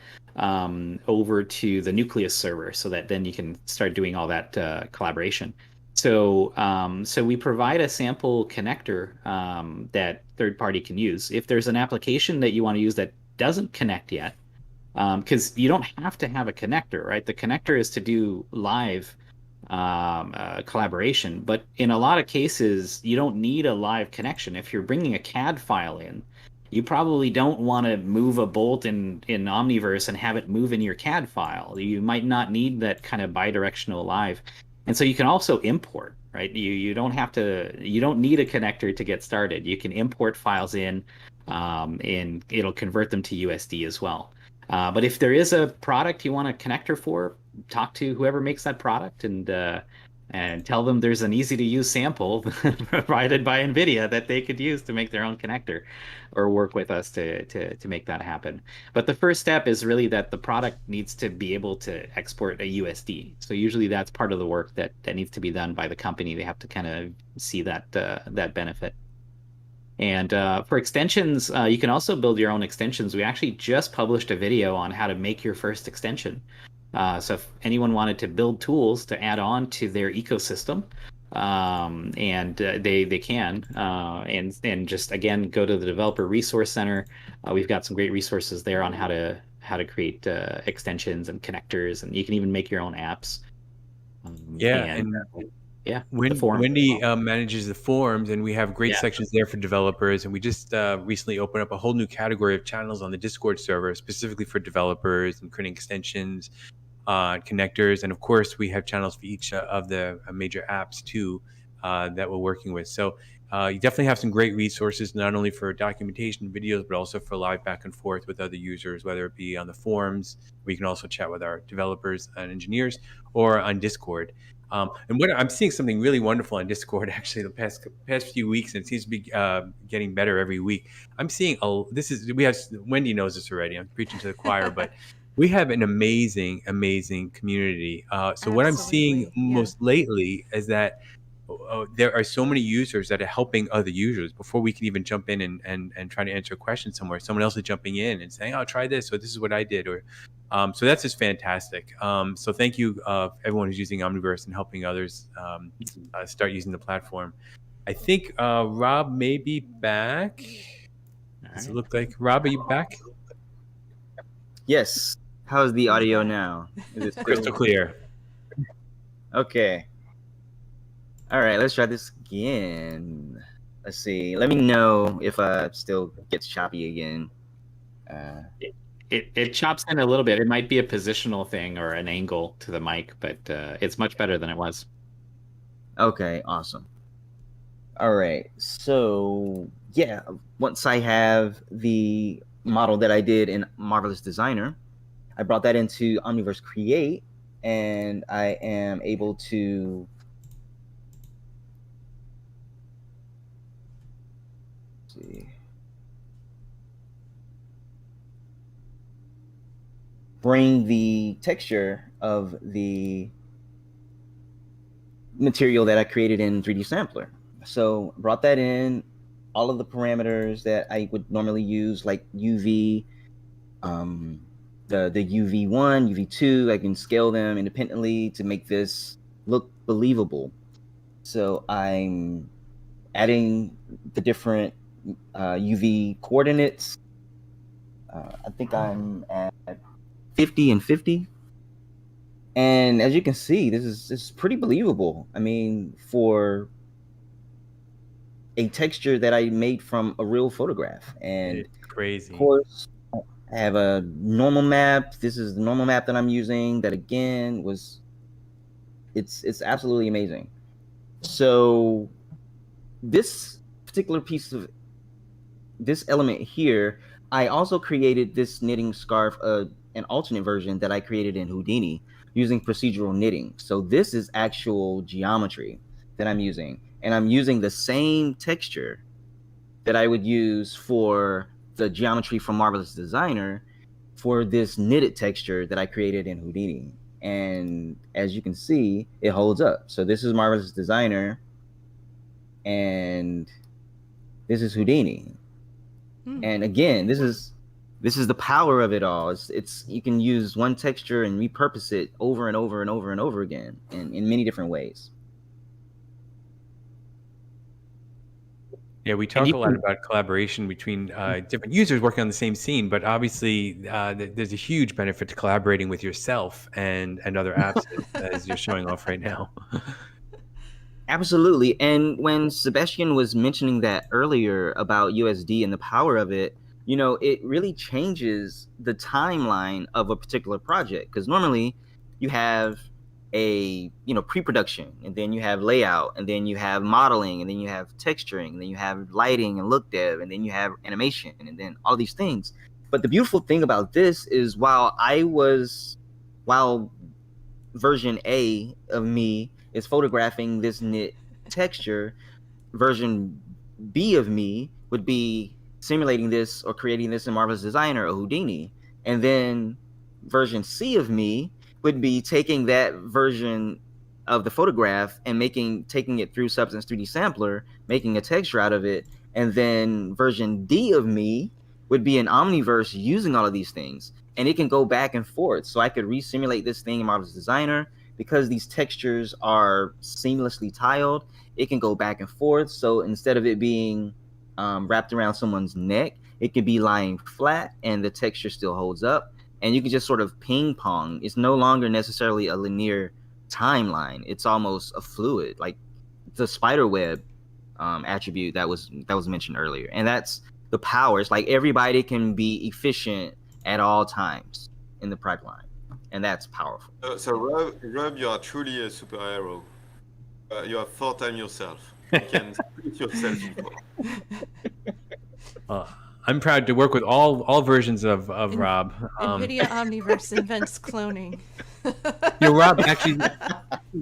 over to the Nucleus server, so that then you can start doing all that collaboration. So we provide a sample connector that third party can use. If there's an application that you want to use that doesn't connect yet, because you don't have to have a connector, right? The connector is to do live collaboration, but in a lot of cases you don't need a live connection. If you're bringing a CAD file in, you probably don't want to move a bolt in Omniverse and have it move in your CAD file. You might not need that kind of bidirectional live, and so you can also import, right? You don't need a connector to get started. You can import files in, and it'll convert them to USD as well. But if there is a product you want a connector for, talk to whoever makes that product, and and tell them there's an easy to use sample provided by NVIDIA that they could use to make their own connector, or work with us to make that happen. But the first step is really that the product needs to be able to export a USD. So usually that's part of the work that needs to be done by the company. They have to kind of see that benefit. And for extensions, you can also build your own extensions. We actually just published a video on how to make your first extension. So if anyone wanted to build tools to add on to their ecosystem, and they can, and just again go to the Developer Resource Center. We've got some great resources there on how to create extensions and connectors, and you can even make your own apps. Wendy manages the forums, and we have great sections there for developers. And we just recently opened up a whole new category of channels on the Discord server specifically for developers and creating extensions, connectors, and of course we have channels for each of the major apps too that we're working with. So you definitely have some great resources, not only for documentation videos, but also for live back and forth with other users, whether it be on the forums, where you can also chat with our developers and engineers, or on Discord. And what I'm seeing something really wonderful on Discord actually the past few weeks, and it seems to be getting better every week. I'm seeing we have Wendy knows this already. I'm preaching to the choir, but we have an amazing community. So what I'm seeing most lately is that there are so many users that are helping other users before we can even jump in and try to answer a question somewhere. Someone else is jumping in and saying, "Oh, try this," or "This is what I did," or so that's just fantastic. So thank you, everyone who's using Omniverse and helping others start using the platform. I think Rob may be back. Does it look like Rob? Are you back? Yes. How's the audio now? Is it crystal clear? Okay. All right, let's try this again. Let's see. Let me know if it still gets choppy again. It chops in a little bit. It might be a positional thing or an angle to the mic, but it's much better than it was. Okay, awesome. All right, so yeah, once I have the model that I did in Marvelous Designer, I brought that into Omniverse Create, and I am able to bring the texture of the material that I created in 3D Sampler. So brought that in, all of the parameters that I would normally use, like UV, the UV1, UV2, I can scale them independently to make this look believable. So I'm adding the different UV coordinates. I think I'm at 50 and 50. And as you can see, this is pretty believable. I mean, for a texture that I made from a real photograph. And it's crazy. Of course, I have a normal map. This is the normal map that I'm using. That again it's absolutely amazing. So this particular piece of this element here, I also created this knitting scarf, an alternate version that I created in Houdini using procedural knitting. So this is actual geometry that I'm using, and I'm using the same texture that I would use for the geometry from Marvelous Designer for this knitted texture that I created in Houdini. And as you can see, it holds up. So this is Marvelous Designer, and this is Houdini. And again, this is the power of it all. It's you can use one texture and repurpose it over and over and over and over again in many different ways. Yeah, we talk a lot about collaboration between different users working on the same scene, but obviously there's a huge benefit to collaborating with yourself and other apps as you're showing off right now. Absolutely. And when Sebastian was mentioning that earlier about USD and the power of it, you know, it really changes the timeline of a particular project. Because normally you have a, you know, pre-production, and then you have layout, and then you have modeling, and then you have texturing, and then you have lighting and look dev, and then you have animation, and then all these things. But the beautiful thing about this is while version A of me is photographing this knit texture. Version B of me would be simulating this or creating this in Marvelous Designer or Houdini. And then version C of me would be taking that version of the photograph and taking it through Substance 3D Sampler, making a texture out of it. And then version D of me would be an Omniverse using all of these things. And it can go back and forth. So I could re-simulate this thing in Marvelous Designer. Because these textures are seamlessly tiled, it can go back and forth. So instead of it being wrapped around someone's neck, it could be lying flat and the texture still holds up. And you can just sort of ping pong. It's no longer necessarily a linear timeline. It's almost a fluid, like the spider web attribute that was mentioned earlier. And that's the power. It's like everybody can be efficient at all times in the pipeline. And that's powerful. So Rob, you are truly a superhero. You are 4 times yourself. You can split yourself in 4. I'm proud to work with all versions of Rob. NVIDIA Omniverse invents cloning. Rob, actually,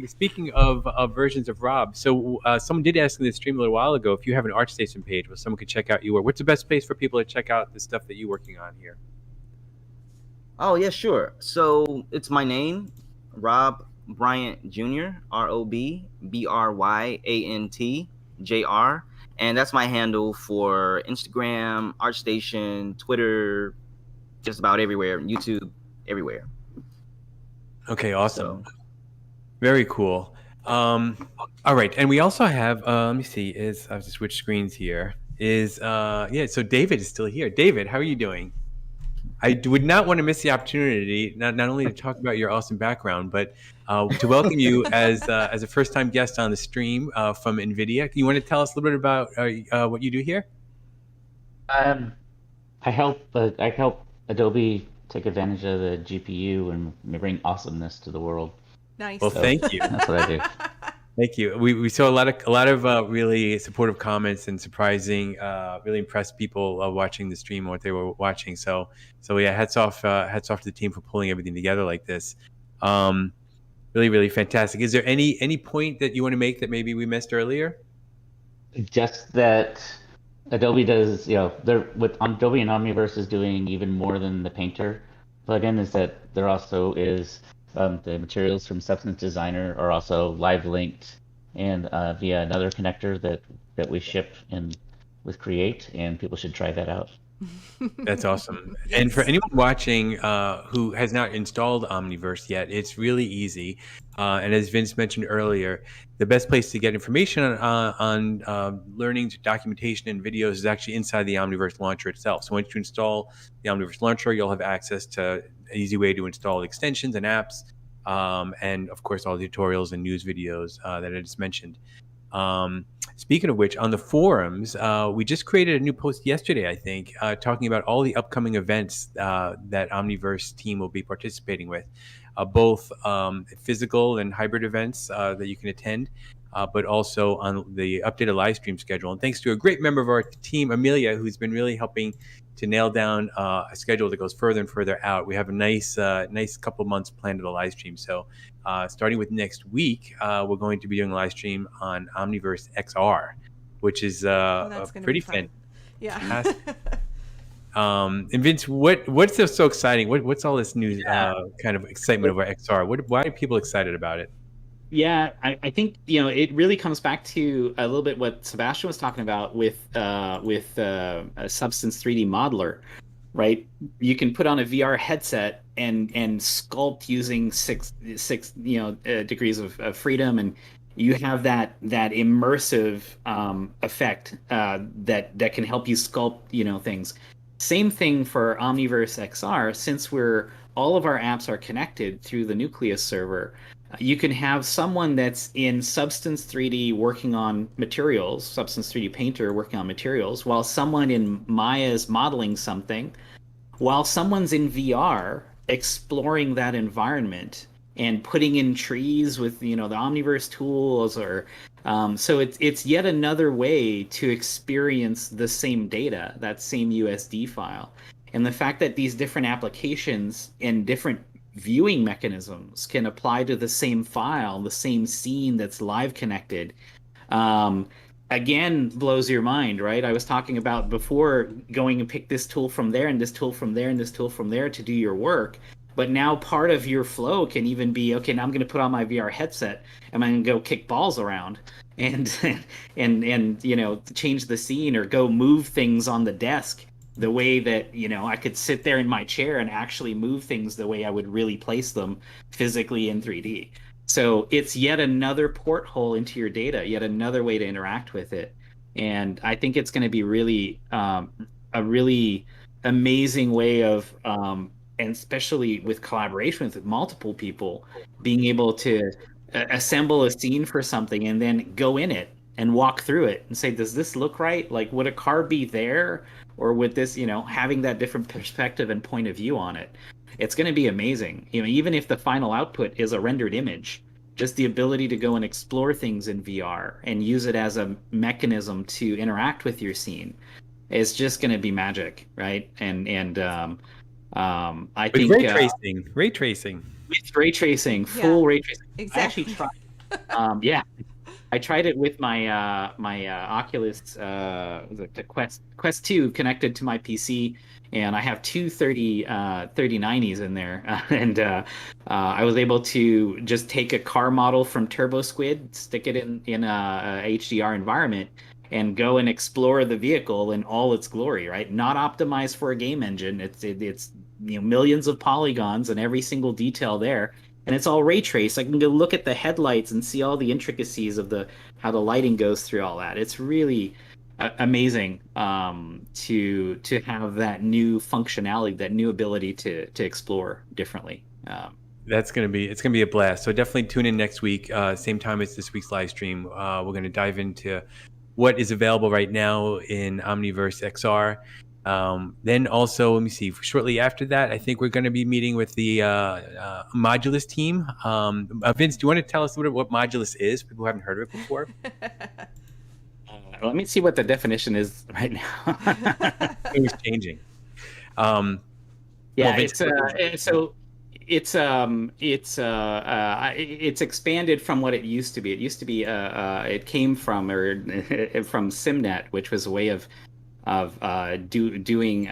speaking of versions of Rob, so someone did ask in the stream a little while ago if you have an ArtStation page where someone could check out your work. What's the best place for people to check out the stuff that you're working on here? Oh, yeah, sure. So it's my name, Rob Bryant Jr., ROBBRYANT JR. And that's my handle for Instagram, ArtStation, Twitter, just about everywhere, YouTube, everywhere. Okay, awesome. So. Very cool. All right. And we also have, let me see, I have to switch screens here. So David is still here. David, how are you doing? I would not want to miss the opportunity, not only to talk about your awesome background, but to welcome you as a first-time guest on the stream from NVIDIA. You want to tell us a little bit about what you do here? I help Adobe take advantage of the GPU and bring awesomeness to the world. Nice. Well, thank you. That's what I do. Thank you. We saw a lot of really supportive comments and surprising, really impressed people watching the stream and what they were watching. So yeah, hats off to the team for pulling everything together like this. Really, really fantastic. Is there any point that you want to make that maybe we missed earlier? Just that Adobe does, with Adobe and Omniverse is doing even more than the Painter plugin, is that there also is the materials from Substance Designer are also live linked and via another connector that we ship with Create, and people should try that out. That's awesome. Yes. And for anyone watching who has not installed Omniverse yet, it's really easy. And as Vince mentioned earlier, the best place to get information on learning, documentation, and videos is actually inside the Omniverse launcher itself. So once you install the Omniverse launcher, you'll have access to an easy way to install extensions and apps, and of course all the tutorials and news videos that I just mentioned. Speaking of which, on the forums, we just created a new post yesterday, I think, talking about all the upcoming events that Omniverse team will be participating with, both physical and hybrid events that you can attend, but also on the updated live stream schedule. And thanks to a great member of our team, Amelia, who's been really helping to nail down a schedule that goes further and further out. We have a nice couple months planned of the live stream. So starting with next week, we're going to be doing a live stream on Omniverse XR, which is pretty fun. Yeah. And Vince, what's so exciting? What's all this new kind of excitement over XR? Why are people excited about it? Yeah, I think it really comes back to a little bit what Sebastian was talking about with a Substance 3D modeler, right? You can put on a VR headset and sculpt using six degrees of freedom, and you have that immersive effect that can help you sculpt things. Same thing for Omniverse XR, since all of our apps are connected through the Nucleus server. You can have someone that's in Substance 3D working on materials, Substance 3D Painter working on materials, while someone in Maya is modeling something, while someone's in VR exploring that environment and putting in trees with the Omniverse tools, or so it's yet another way to experience the same data, that same USD file. And the fact that these different applications and different viewing mechanisms can apply to the same file, the same scene that's live connected. Again, blows your mind, right? I was talking about before going and pick this tool from there and this tool from there and this tool from there to do your work. But now part of your flow can even be, okay, now I'm going to put on my VR headset and I'm going to go kick balls around and you know, change the scene or go move things on the desk the way that, you know, I could sit there in my chair and actually move things the way I would really place them physically in 3D. So it's yet another porthole into your data, yet another way to interact with it. And I think it's going to be really a really amazing way of, and especially with collaboration with multiple people, being able to assemble a scene for something and then go in it and walk through it and say, does this look right? Like, would a car be there? Or would this, you know, having that different perspective and point of view on it? It's going to be amazing. You know, even if the final output is a rendered image, just the ability to go and explore things in VR and use it as a mechanism to interact with your scene is just going to be magic, right? I think ray tracing, with ray tracing, full ray tracing. Exactly. I actually tried. Yeah, I tried it with my my Oculus, the Quest 2 connected to my PC, and I have two 3090s in there, and I was able to just take a car model from TurboSquid, stick it in a HDR environment, and go and explore the vehicle in all its glory. Right, not optimized for a game engine. It's you know, millions of polygons and every single detail there. And it's all ray traced. I can go look at the headlights and see all the intricacies of how the lighting goes through all that. It's really amazing to have that new functionality, that new ability to explore differently. It's gonna be a blast. So definitely tune in next week, same time as this week's live stream. We're gonna dive into what is available right now in Omniverse XR. Then also, let me see, shortly after that, I think we're going to be meeting with the Modulus team. Vince, do you want to tell us a little bit what Modulus is, people who haven't heard of it before? Let me see what the definition is right now. It was changing. Yeah, it's expanded from what it used to be. It used to be it came from from SimNet, which was a way of doing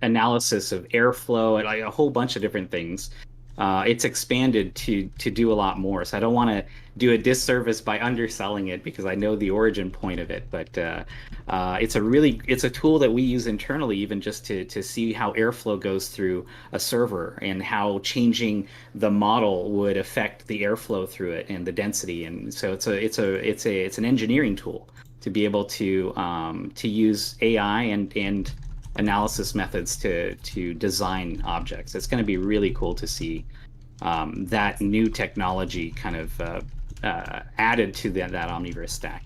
analysis of airflow and like a whole bunch of different things. It's expanded to do a lot more. So I don't want to do a disservice by underselling it because I know the origin point of it. But it's a tool that we use internally, even just to see how airflow goes through a server and how changing the model would affect the airflow through it and the density. And so it's an engineering tool to be able to use AI and analysis methods to design objects. It's going to be really cool to see that new technology kind of added to that Omniverse stack.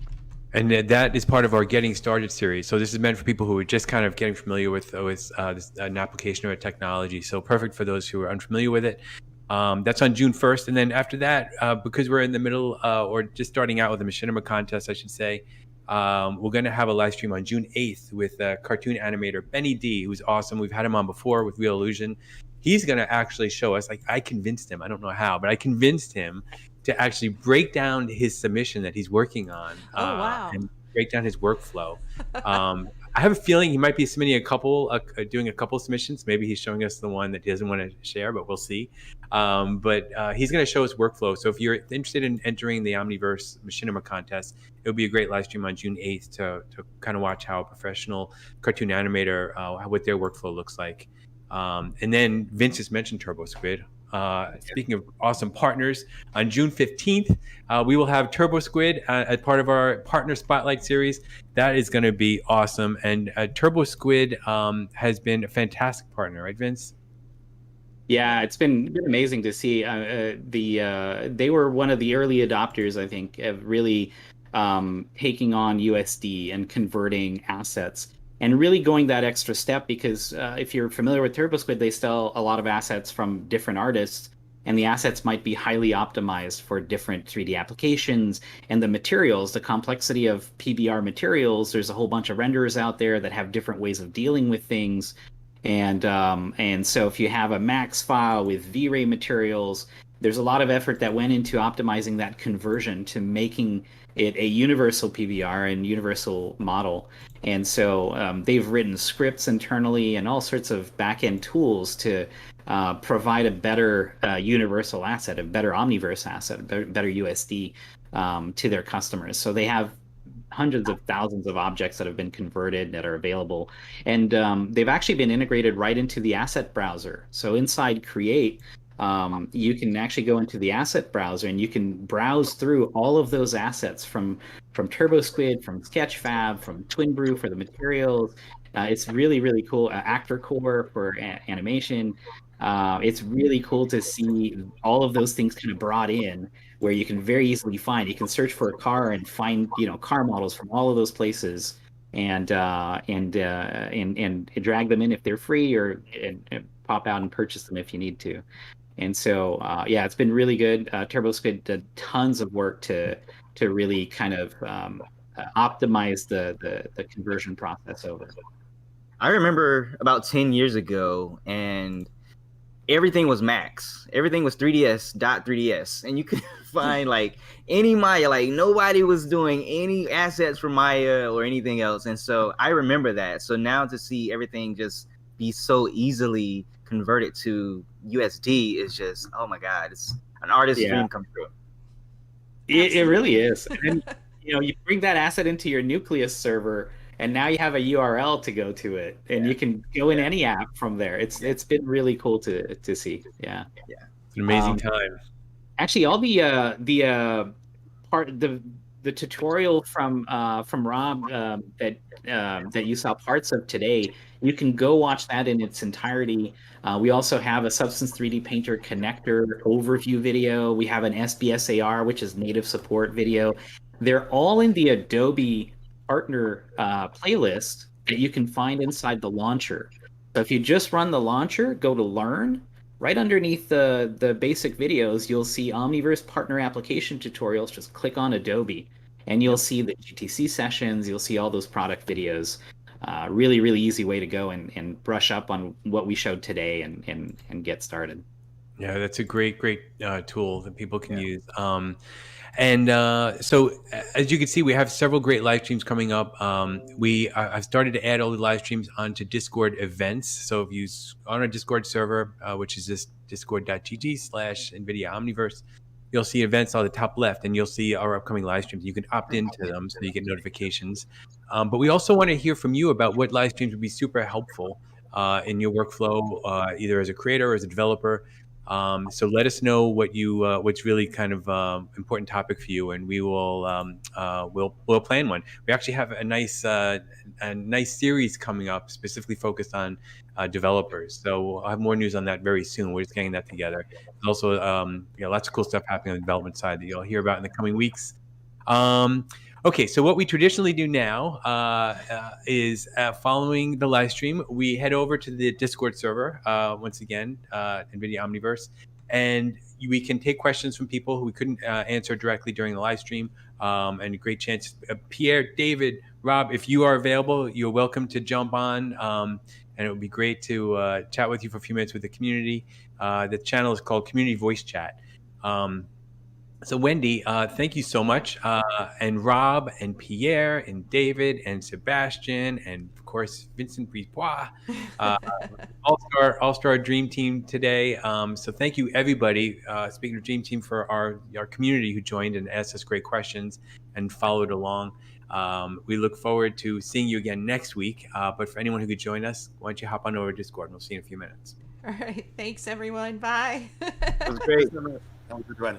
And that is part of our Getting Started series. So this is meant for people who are just kind of getting familiar with an application or a technology. So perfect for those who are unfamiliar with it. That's on June 1st. And then after that, because we're in the middle or just starting out with the Machinima contest, I should say, we're going to have a live stream on June 8th with cartoon animator Benny D, who's awesome. We've had him on before with Real Illusion. He's going to actually show us, like, I convinced him, I don't know how, but I convinced him to actually break down his submission that he's working on. And break down his workflow. I have a feeling he might be submitting doing a couple submissions. Maybe he's showing us the one that he doesn't want to share, but we'll see. But he's going to show us workflow. So if you're interested in entering the Omniverse Machinima contest, it'll be a great live stream on June 8th to kind of watch how a professional cartoon animator, what their workflow looks like. And then Vince just mentioned TurboSquid. Speaking of awesome partners, on June 15th, we will have TurboSquid as part of our Partner Spotlight series. That is going to be awesome. And TurboSquid has been a fantastic partner, right, Vince? Yeah, it's been amazing to see. They were one of the early adopters, I think, of really taking on USD and converting assets. And really going that extra step because if you're familiar with TurboSquid, they sell a lot of assets from different artists, and the assets might be highly optimized for different 3D applications. And the materials, the complexity of PBR materials, there's a whole bunch of renderers out there that have different ways of dealing with things. And so if you have a max file with V-Ray materials, there's a lot of effort that went into optimizing that conversion to making it a universal PBR and universal model. And so they've written scripts internally and all sorts of back-end tools to provide a better universal asset, a better Omniverse asset, a better USD to their customers. So they have hundreds of thousands of objects that have been converted that are available. And they've actually been integrated right into the asset browser. So inside Create, you can actually go into the asset browser and you can browse through all of those assets from TurboSquid, from Sketchfab, from TwinBrew for the materials. It's really, really cool. Actor Core for animation. It's really cool to see all of those things kind of brought in, where you can very easily find. You can search for a car and find, car models from all of those places, and drag them in if they're free, or and pop out and purchase them if you need to. And so, it's been really good. TurboSquid did tons of work to really kind of optimize the conversion process over. I remember about 10 years ago, and everything was Max. Everything was 3ds.3ds, and you could find like any Maya. Like nobody was doing any assets for Maya or anything else. And so I remember that. So now to see everything just be so easily converted to USD is just, oh my God, it's an artist's dream come true. It really is. And you bring that asset into your Nucleus server, and now you have a URL to go to it, and you can go in any app from there. It's been really cool to see. Yeah. It's an amazing time. Actually, all the tutorial from Rob that you saw parts of today, you can go watch that in its entirety. We also have a Substance 3D Painter connector overview video. We have an SBSAR, which is native support video. They're all in the Adobe partner playlist that you can find inside the launcher. So if you just run the launcher, go to Learn. Right underneath the basic videos, you'll see Omniverse partner application tutorials. Just click on Adobe, and you'll see the GTC sessions. You'll see all those product videos. Really, really easy way to go and brush up on what we showed today and get started. Yeah, that's a great tool that people can use. So as you can see, we have several great live streams coming up. I've started to add all the live streams onto Discord events. So if you on our Discord server, which is just discord.gg/NVIDIA Omniverse, you'll see events on the top left, and you'll see our upcoming live streams. You can opt into them so you get notifications. But we also want to hear from you about what live streams would be super helpful in your workflow, either as a creator or as a developer. So let us know what's really kind of important topic for you, and we will we'll plan one. We actually have a nice series coming up specifically focused on developers. So I'll have more news on that very soon. We're just getting that together. There's also lots of cool stuff happening on the development side that you'll hear about in the coming weeks. Okay, so what we traditionally do now is following the live stream, we head over to the Discord server, once again, NVIDIA Omniverse, and we can take questions from people who we couldn't answer directly during the live stream, and a great chance. Pierre, David, Rob, if you are available, you're welcome to jump on, and it would be great to chat with you for a few minutes with the community. The channel is called Community Voice Chat. So Wendy, thank you so much. And Rob and Pierre and David and Sebastian and of course Vincent Brisebois, all-star dream team today. So thank you everybody. Speaking of dream team, for our community who joined and asked us great questions and followed along. We look forward to seeing you again next week. But for anyone who could join us, why don't you hop on over to Discord, and we'll see you in a few minutes. All right. Thanks everyone. Bye. It was great. Have a good one.